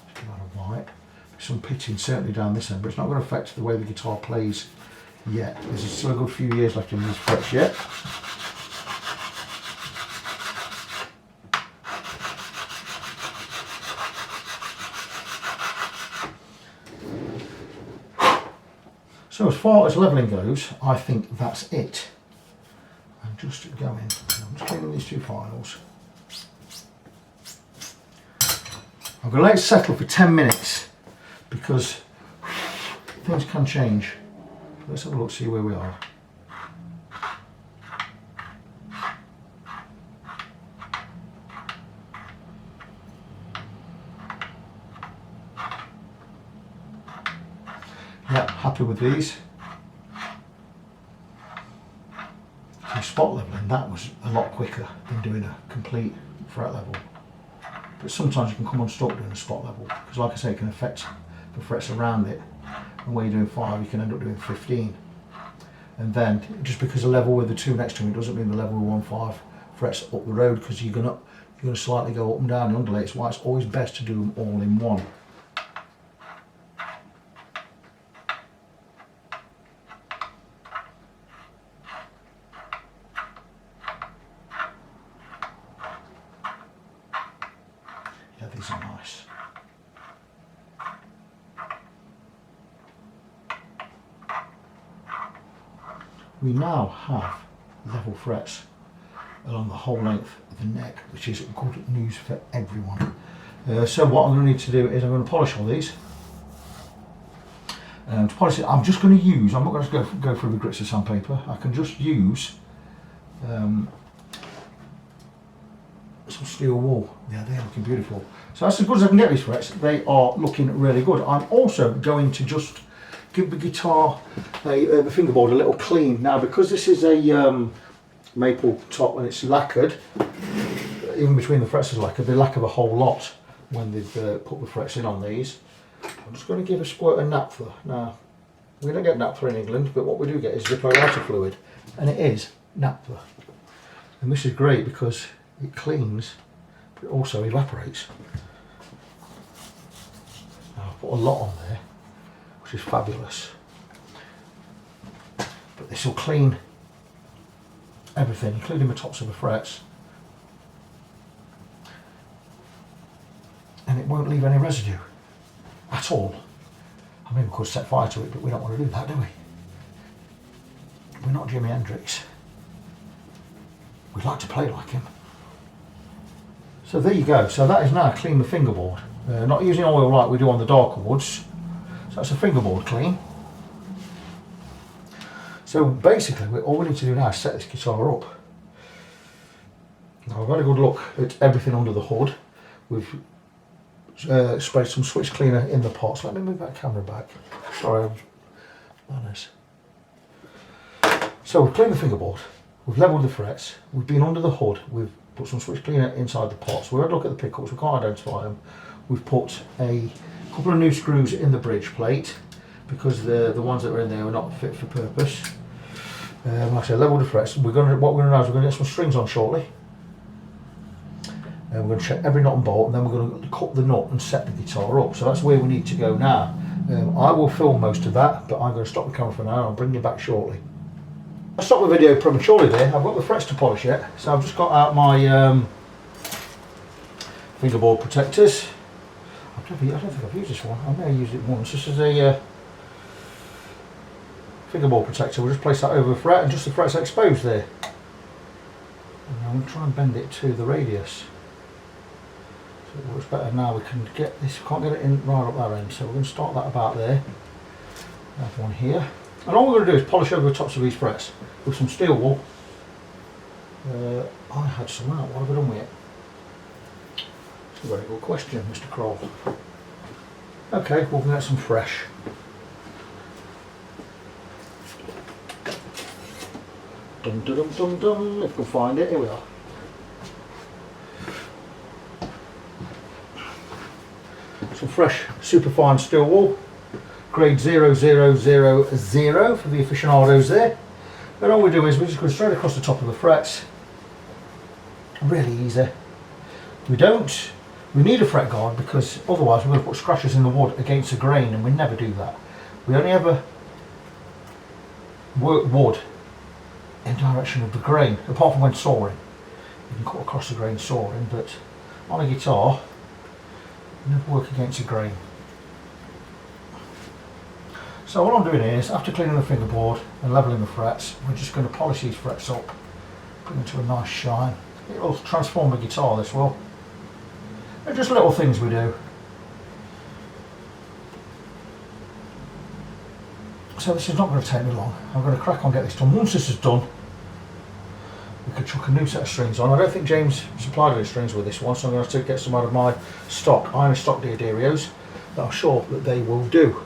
Just give that a wipe. Some pitting certainly down this end, but it's not going to affect the way the guitar plays yet. There's still a good few years left in these frets yet. So as far as levelling goes, I think that's it. I'm just going, I'm just cleaning these two files. I'm going to let it settle for 10 minutes because things can change. Let's have a look, see where we are. Yeah, happy with these. So spot leveling, that was a lot quicker than doing a complete fret level. But sometimes you can come unstuck doing a spot level, because like I say, it can affect the frets around it. And where you're doing 5, you can end up doing 15. And then, just because the level with the 2 next to it doesn't mean the level with 1/5 frets up the road, because you're gonna slightly go up and down the underlay. It's why it's always best to do them all in one. Yeah, these are nice. We now have level frets along the whole length of the neck, which is good news for everyone. So what I'm going to need to do is I'm going to polish all these. To polish it, I'm just going to use, I'm not going to go through the grits of sandpaper, I can just use some steel wool. Yeah, they're looking beautiful. So that's as good as I can get these frets. They are looking really good. I'm also going to just give the guitar, the fingerboard, a little clean. Now, because this is a maple top and it's lacquered, even between the frets is lacquered, they lacquer a whole lot when they've put the frets in on these. I'm just going to give a squirt of naphtha. Now, we don't get naphtha in England, but what we do get is Zippo lighter fluid, and it is naphtha. And this is great because it cleans, but it also evaporates. I've put a lot on there, which is fabulous. But this will clean everything, including the tops of the frets. And it won't leave any residue at all. I mean, we could set fire to it, but we don't want to do that, do we? We're not Jimi Hendrix. We'd like to play like him. So there you go. So that is now clean the fingerboard. Not using oil like we do on the darker woods. So that's a fingerboard clean. So basically, all we need to do now is set this guitar up. Now I've had a good look at everything under the hood. We've sprayed some switch cleaner in the pots. Let me move that camera back. Sorry, manners. So we've cleaned the fingerboard. We've levelled the frets. We've been under the hood. We've put some switch cleaner inside the pots. We've had a look at the pickups. We can't identify them. We've put a couple of new screws in the bridge plate because the ones that were in there were not fit for purpose. Like I said, levelled the frets. What we're going to do is we're going to get some strings on shortly. And we're going to check every nut and bolt, and then we're going to cut the nut and set the guitar up. So that's where we need to go now. I will film most of that, but I'm going to stop the camera for now and I'll bring you back shortly. I stopped the video prematurely there. I've got the frets to polish yet, so I've just got out my fingerboard protectors. I don't think I've used this one. I may have used it once. This is a fingerboard protector. We'll just place that over the fret, and just the fret's exposed there. And I'm going to try and bend it to the radius. So it works better now. We can get this, can't get it in right up that end, so we're going to start that about there. Have one here. And all we're going to do is polish over the tops of these frets with some steel wool. I had some out. What have I done with it? It's a very good question, Mr. Kroll. Okay, we'll get some fresh. Dum dum dum dum dum. If we can find it, here we are. Some fresh, superfine steel wool. Grade 0000 for the aficionados there. And all we do is we just go straight across the top of the frets. Really easy. We need a fret guard because otherwise we're going to put scratches in the wood against the grain, and we never do that. We only ever work wood in direction of the grain, apart from when sawing. You can cut across the grain sawing, but on a guitar, you never work against the grain. So what I'm doing is, after cleaning the fingerboard and levelling the frets, we're just going to polish these frets up, bring them to a nice shine. It'll transform the guitar, this will. They're just little things we do. So this is not going to take me long. I'm going to crack on and get this done. Once this is done, we could chuck a new set of strings on. I don't think James supplied any strings with this one, so I'm going to have to get some out of my stock. I only stock Dioderios that I'm sure that they will do.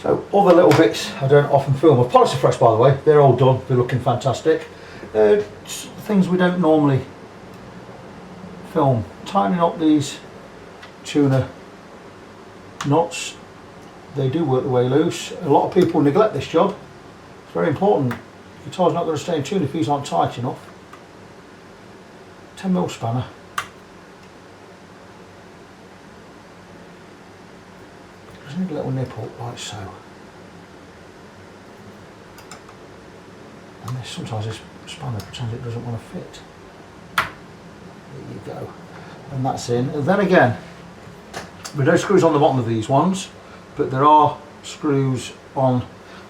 So other little bits I don't often film. I've polished the frets, by the way. They're all done. They're looking fantastic. Things we don't normally film. Tightening up these tuner nuts. They do work the way loose. A lot of people neglect this job. It's very important. The guitar's not going to stay in tune if these aren't tight enough. 10mm spanner. Just need a little nip up like so. And sometimes this spanner pretends it doesn't want to fit. There you go. And that's in. And then again, there are no screws on the bottom of these ones, but there are screws on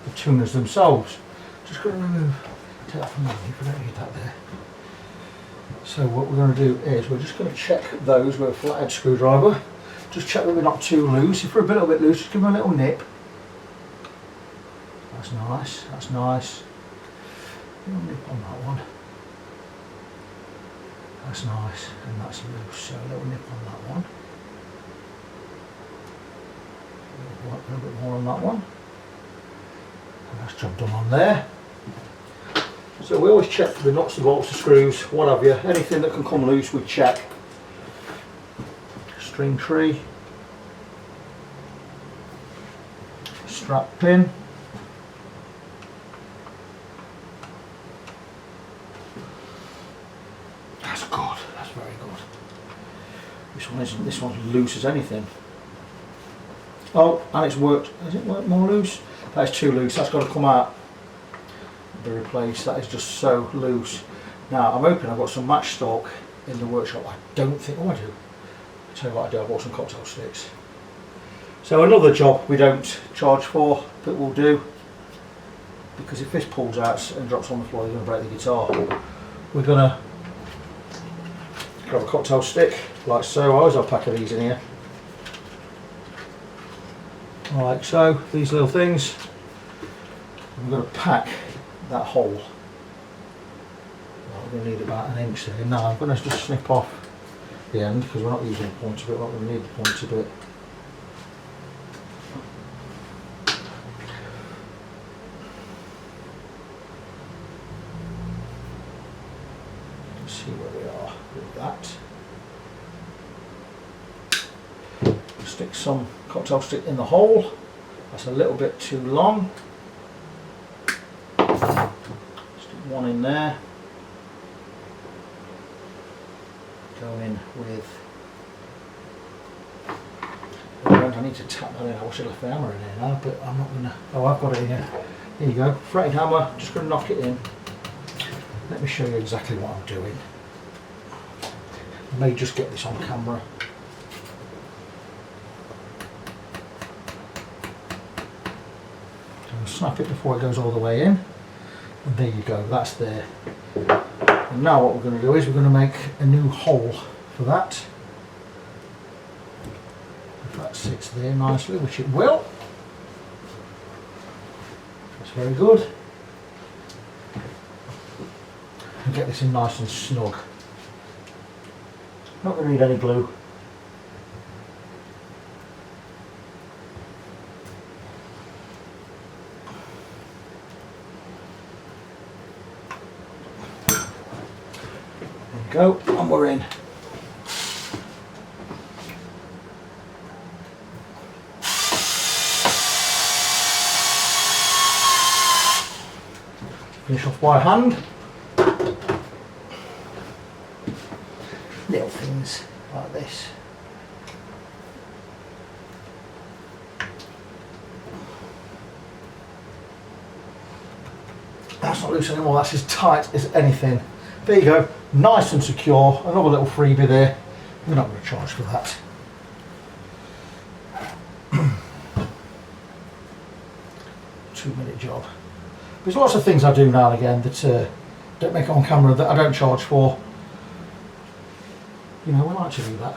the tuners themselves. Just going to take that from underneath, we don't need that there. So what we're going to do is we're just going to check those with a flathead screwdriver. Just check that we're not too loose. If we're a little bit loose, just give them a little nip. That's nice, that's nice. A little nip on that one. That's nice, and that's loose, so a little nip on that one. A little bit more on that one. And that's job done on there. So we always check the nuts, the bolts, the screws, what have you. Anything that can come loose we check. String tree. Strap pin. That's good, that's very good. This one's loose as anything. Oh, and it's worked. Has it worked more loose? That is too loose. That's got to come out. Be replaced. That is just so loose. Now I'm hoping I've got some match stock in the workshop. I don't think. Oh, I do. I'll tell you what I do. I bought some cocktail sticks. So another job we don't charge for, but we'll do, because if this pulls out and drops on the floor, you're going to break the guitar. We're going to grab a cocktail stick like so. I always have a pack of these in here. Like so, these little things. I'm going to pack that hole. Well, we're going to need about an inch there. Now I'm going to just snip off the end because we're not using the pointy bit. We're not going to need the pointy bit. Let's see where we are with that. Stick some cocktail stick in the hole. That's a little bit too long. Stick one in there. Go in with. I need to tap that in. I wish I left the hammer in here now, but I'm not gonna. Oh, I've got it in here. Here you go. Fretted hammer. Just gonna knock it in. Let me show you exactly what I'm doing. I may just get this on camera. Snap it before it goes all the way in, and there you go, that's there. And now what we're going to do is we're going to make a new hole for that. If that sits there nicely, which it will, that's very good. And get this in nice and snug. Not going to need any glue. Go, and we're in. Finish off by hand. Little things like this. That's not loose anymore, that's as tight as anything. There you go, nice and secure. Another little freebie there. We're not going to charge for that. 2-minute job. There's lots of things I do now and again that don't make it on camera that I don't charge for. You know, we like to do that.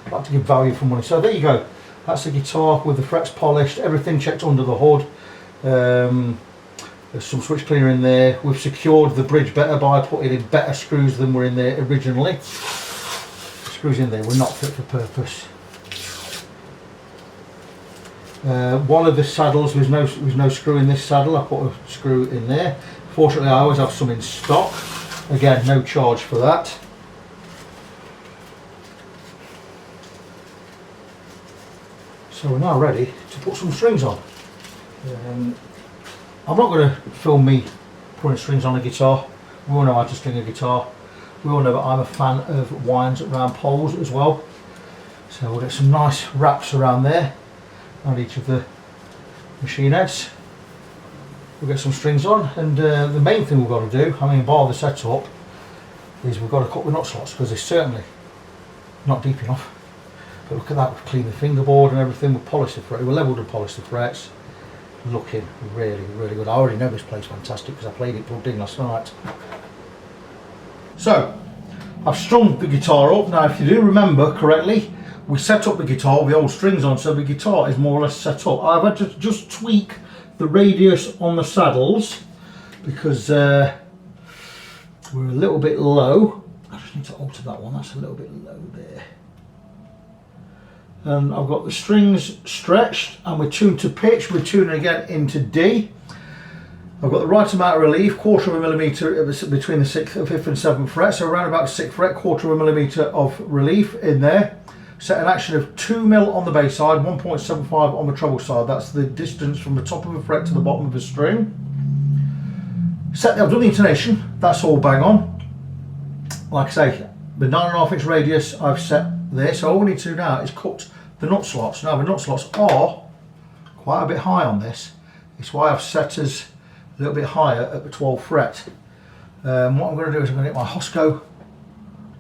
I like to give value for money. So there you go. That's the guitar with the frets polished, everything checked under the hood. There's some switch cleaner in there. We've secured the bridge better by putting in better screws than were in there originally. The screws in there were not fit for purpose. One of the saddles, there was no screw in this saddle. I put a screw in there. Fortunately, I always have some in stock. Again, no charge for that. So we're now ready to put some strings on. I'm not going to film me putting strings on a guitar. We all know how to string a guitar. We all know that I'm a fan of winds around poles as well. So we'll get some nice wraps around there, on each of the machine heads. We'll get some strings on, and the main thing we've got to do, I mean, bar the setup, is we've got to cut the nut slots because they're certainly not deep enough. But look at that, we've cleaned the fingerboard and everything, we've polished the fret, we've leveled and polished the frets. Looking really, really good. I already know this plays fantastic because I played it plugged in last night. So, I've strung the guitar up. Now, if you do remember correctly, we set up the guitar with the old strings on, so the guitar is more or less set up. I've had to just tweak the radius on the saddles because we're a little bit low. I just need to alter that one, that's a little bit low there. And I've got the strings stretched and we're tuned to pitch. We're tuning again into D. I've got the right amount of relief, 1/4 millimeter between the 6th, 5th and 7th fret. So around about the 6th fret, 1/4 millimeter of relief in there. Set an action of 2 mil on the bass side, 1.75 on the treble side. That's the distance from the top of the fret to the bottom of the string. I've done the intonation, that's all bang on. Like I say, the 9.5 inch radius I've set there. So all we need to do now is cut the nut slots. Now the nut slots are quite a bit high on this. It's why I've set us a little bit higher at the 12th fret. What I'm going to do is I'm going to get my Hosco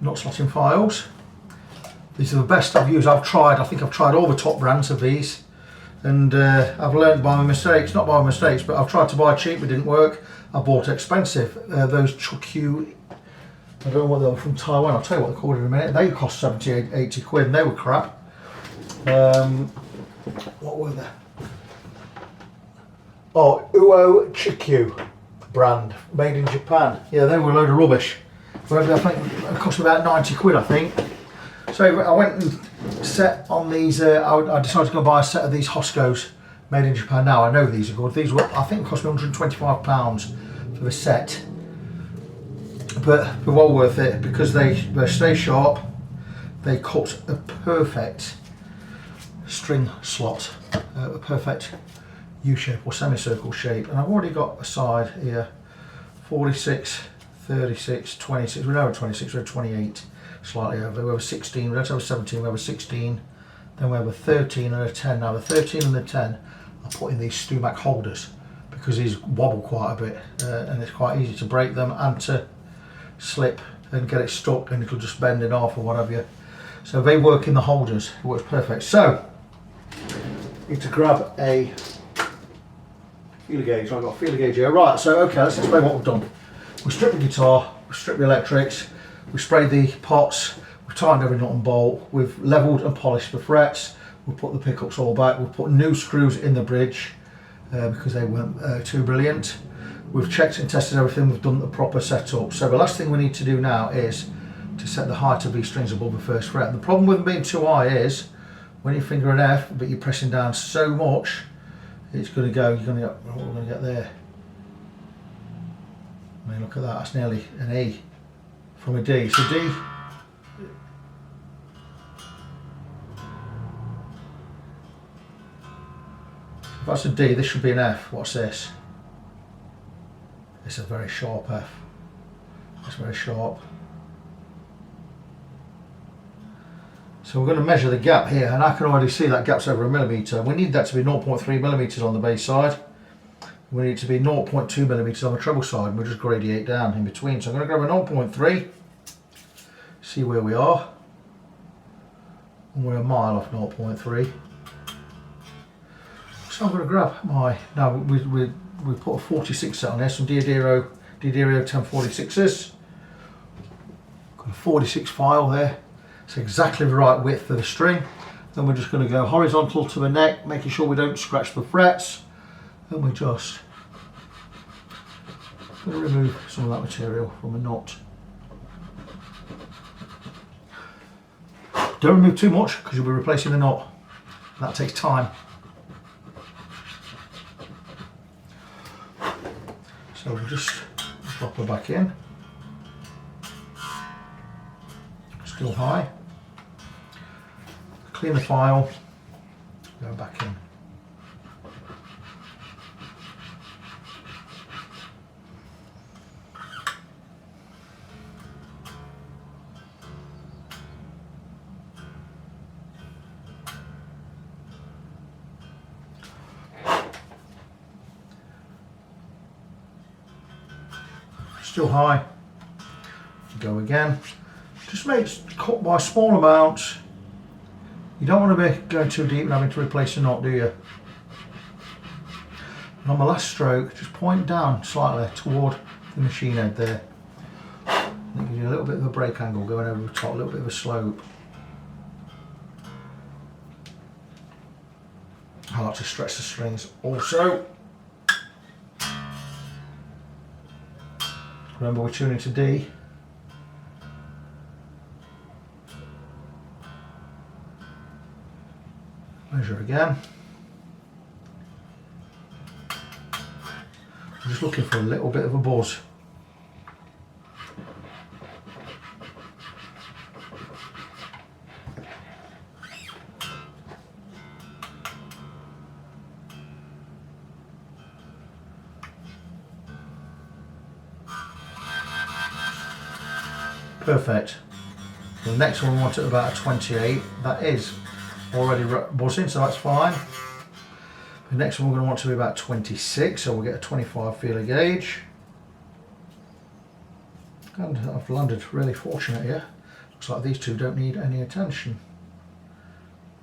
nut slotting files. These are the best I've used. I think I've tried all the top brands of these, and I've learned by my mistakes, not by my mistakes, but I've tried to buy cheap, it didn't work. I bought expensive. Those Chukyu, I don't know what they were, from Taiwan, I'll tell you what they're called in a minute. They cost 70, 80 quid and they were crap. What were they? Oh, Uo Chikyu brand, made in Japan. Yeah, they were a load of rubbish. But I think it cost about 90 quid, I think. So I went and set on these, I decided to go buy a set of these Hoscos made in Japan. Now I know these are good. These were, I think, cost me £125 for the set. But they're well worth it because they stay sharp. They cut a perfect string slot, a perfect U-shape or semicircle shape. And I've already got a side here, 46, 36, 26, we're now at 26, we're at 28, slightly over. We have a 16, we don't have a 17, we have a 16, then we have a 13 and a 10. Now the 13 and the 10 I put in these Stumac holders because these wobble quite a bit and it's quite easy to break them and to slip and get it stuck and it'll just bend it off or whatever. So they work in the holders, it works perfect. So you need to grab a feeler gauge. I've got a feeler gauge here. Right, so okay, let's explain what we've done. We stripped the guitar, we stripped the electrics, we sprayed the pots, we've tightened every nut and bolt, we've levelled and polished the frets, we've put the pickups all back, we've put new screws in the bridge because they weren't too brilliant. We've checked and tested everything, we've done the proper setup. So the last thing we need to do now is to set the height of these strings above the first fret. And the problem with them being too high is when you finger an F but you're pressing down so much, it's going to go, you're going to get, what we're going to get there. I mean, look at that, that's nearly an E from a D. So D, if that's a D, this should be an F. What's this? It's a very sharp F. It's very sharp. So we're going to measure the gap here, and I can already see that gap's over 1 millimetre. We need that to be 0.3 millimetres on the bass side. We need it to be 0.2 millimetres on the treble side, and we'll just gradiate down in between. So I'm going to grab a 0.3, see where we are, and we're a mile off 0.3. So I'm going to grab my, now we put a 46 set on there, some Diodio 1046s. Got a 46 file there. It's exactly the right width for the string. Then we're just going to go horizontal to the neck, making sure we don't scratch the frets. And we're just going to remove some of that material from the nut. Don't remove too much because you'll be replacing the nut. That takes time. So we'll just drop her back in. Still high. Clean the file, go back in. Still high. Go again. Just make cut by small amounts. You don't want to be going too deep and having to replace a knot, do you? And on my last stroke, just point down slightly toward the machine head there. And it gives you a little bit of a break angle going over the top, a little bit of a slope. I like to stretch the strings also. Remember, we're tuning to D. Measure again. I'm just looking for a little bit of a buzz. Perfect. The next one we want at about a 28. That is already buzzing, so that's fine. The next one we're going to want to be about 26, so we'll get a 25 feeler gauge. And I've landed really fortunate here. Looks like these two don't need any attention.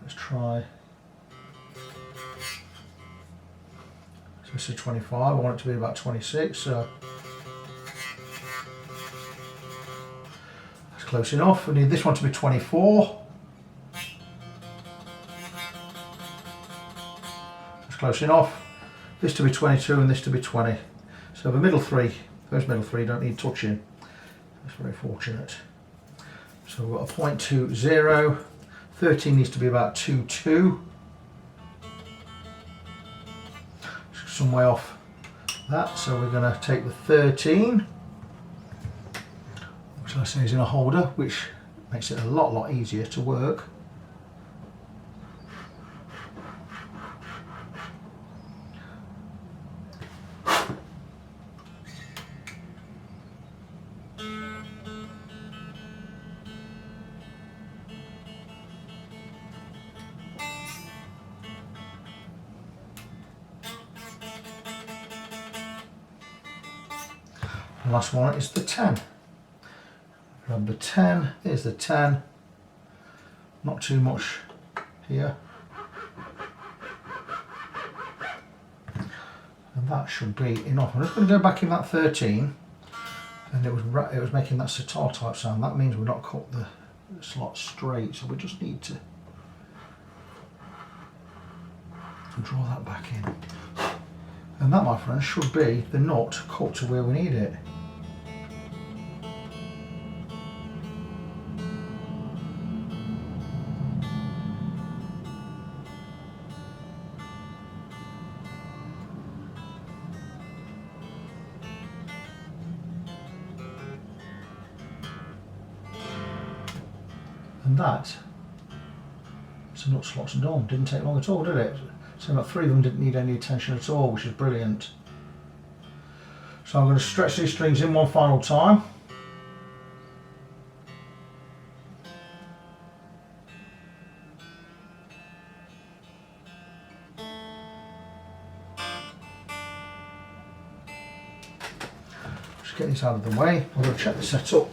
Let's try. So this is 25, I want it to be about 26, so that's close enough. I need this one to be 24. That's close enough. This to be 22 and this to be 20. So the middle three, those middle three don't need touching. That's very fortunate. So we've got a 0.20, 13 needs to be about 2.2. Some way off that, so we're going to take the 13, which I say is in a holder, which makes it a lot easier to work. The last one is the 10. Number 10 is the 10. Not too much here. And that should be enough. I'm just going to go back in that 13, and it was making that sitar type sound. That means we've not cut the slot straight, so we just need to draw that back in. And that, my friends, should be the nut cut to where we need it. And that, so nut slots done. Didn't take long at all, did it? So about 3 of them didn't need any attention at all, which is brilliant. So I'm going to stretch these strings in one final time. Just get these out of the way. I'm going to check the setup,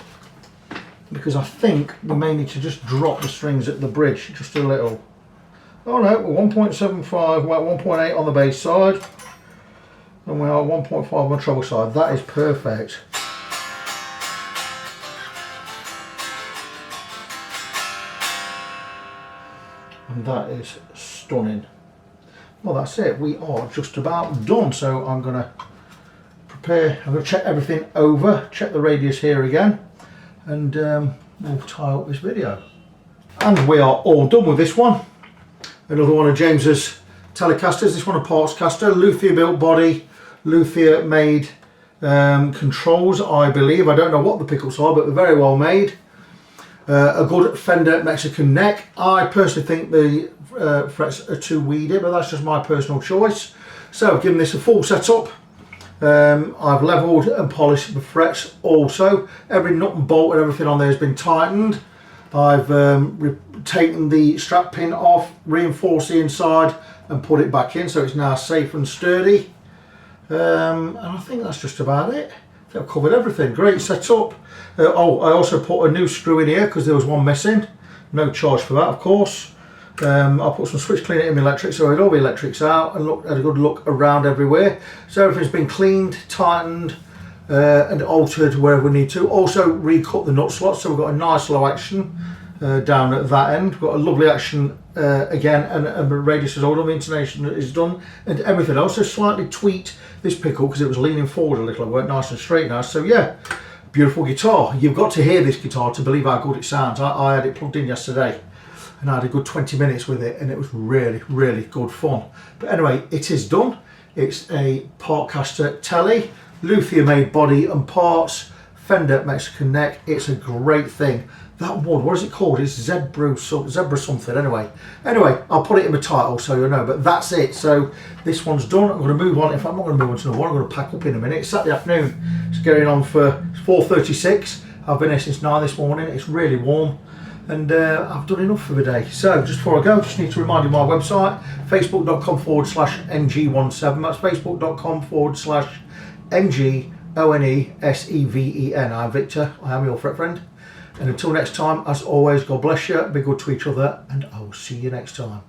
because I think we may need to just drop the strings at the bridge just a little. Oh no, we're 1.75, we're at 1.8 on the bass side, and we are 1.5 on the treble side. That is perfect. And that is stunning. Well, that's it. We are just about done. So I'm going to prepare, I'm going to check everything over, check the radius here again, and we'll tie up this video. And we are all done with this one. Another one of James's Telecasters, this one a Partscaster, Luthier built body, Luthier made controls, I believe. I don't know what the pickups are, but they're very well made. A good Fender Mexican neck. I personally think the frets are too weedy, but that's just my personal choice. So I've given this a full setup. I've levelled and polished the frets also. Every nut and bolt and everything on there has been tightened. I've taken the strap pin off, reinforced the inside and put it back in, so it's now safe and sturdy. And I think that's just about it. I think I've covered everything. Great setup. Oh, I also put a new screw in here because there was one missing. No charge for that, of course. I put some switch cleaner in my electric, so I had all the electrics out and had a good look around everywhere. So everything's been cleaned, tightened, and altered wherever we need to. Also recut the nut slots, so we've got a nice low action down at that end. We've got a lovely action again, and the radius is all done, the intonation is done, and everything else. So slightly tweaked this pickup because it was leaning forward a little. It weren't nice and straight now. So yeah, beautiful guitar. You've got to hear this guitar to believe how good it sounds. I had it plugged in yesterday, and I had a good 20 minutes with it, and it was really good fun. But anyway, it is done. It's a Partscaster Tele, Luthier made body and parts, Fender Mexican neck. It's a great thing. That wood, what is it called? It's zebra something. Anyway, I'll put it in the title so you'll know. But that's it. So this one's done. I'm going to move on. In fact, I'm not going to move on to another one. I'm going to pack up in a minute. It's Saturday afternoon. It's getting on for 4:36. I've been here since 9 this morning. It's really warm. And I've done enough for the day. So just before I go, just need to remind you of my website, facebook.com/MG17. That's facebook.com/MGONESEVEN. I'm Victor. I am your fret friend. And until next time, as always, God bless you, be good to each other, and I will see you next time.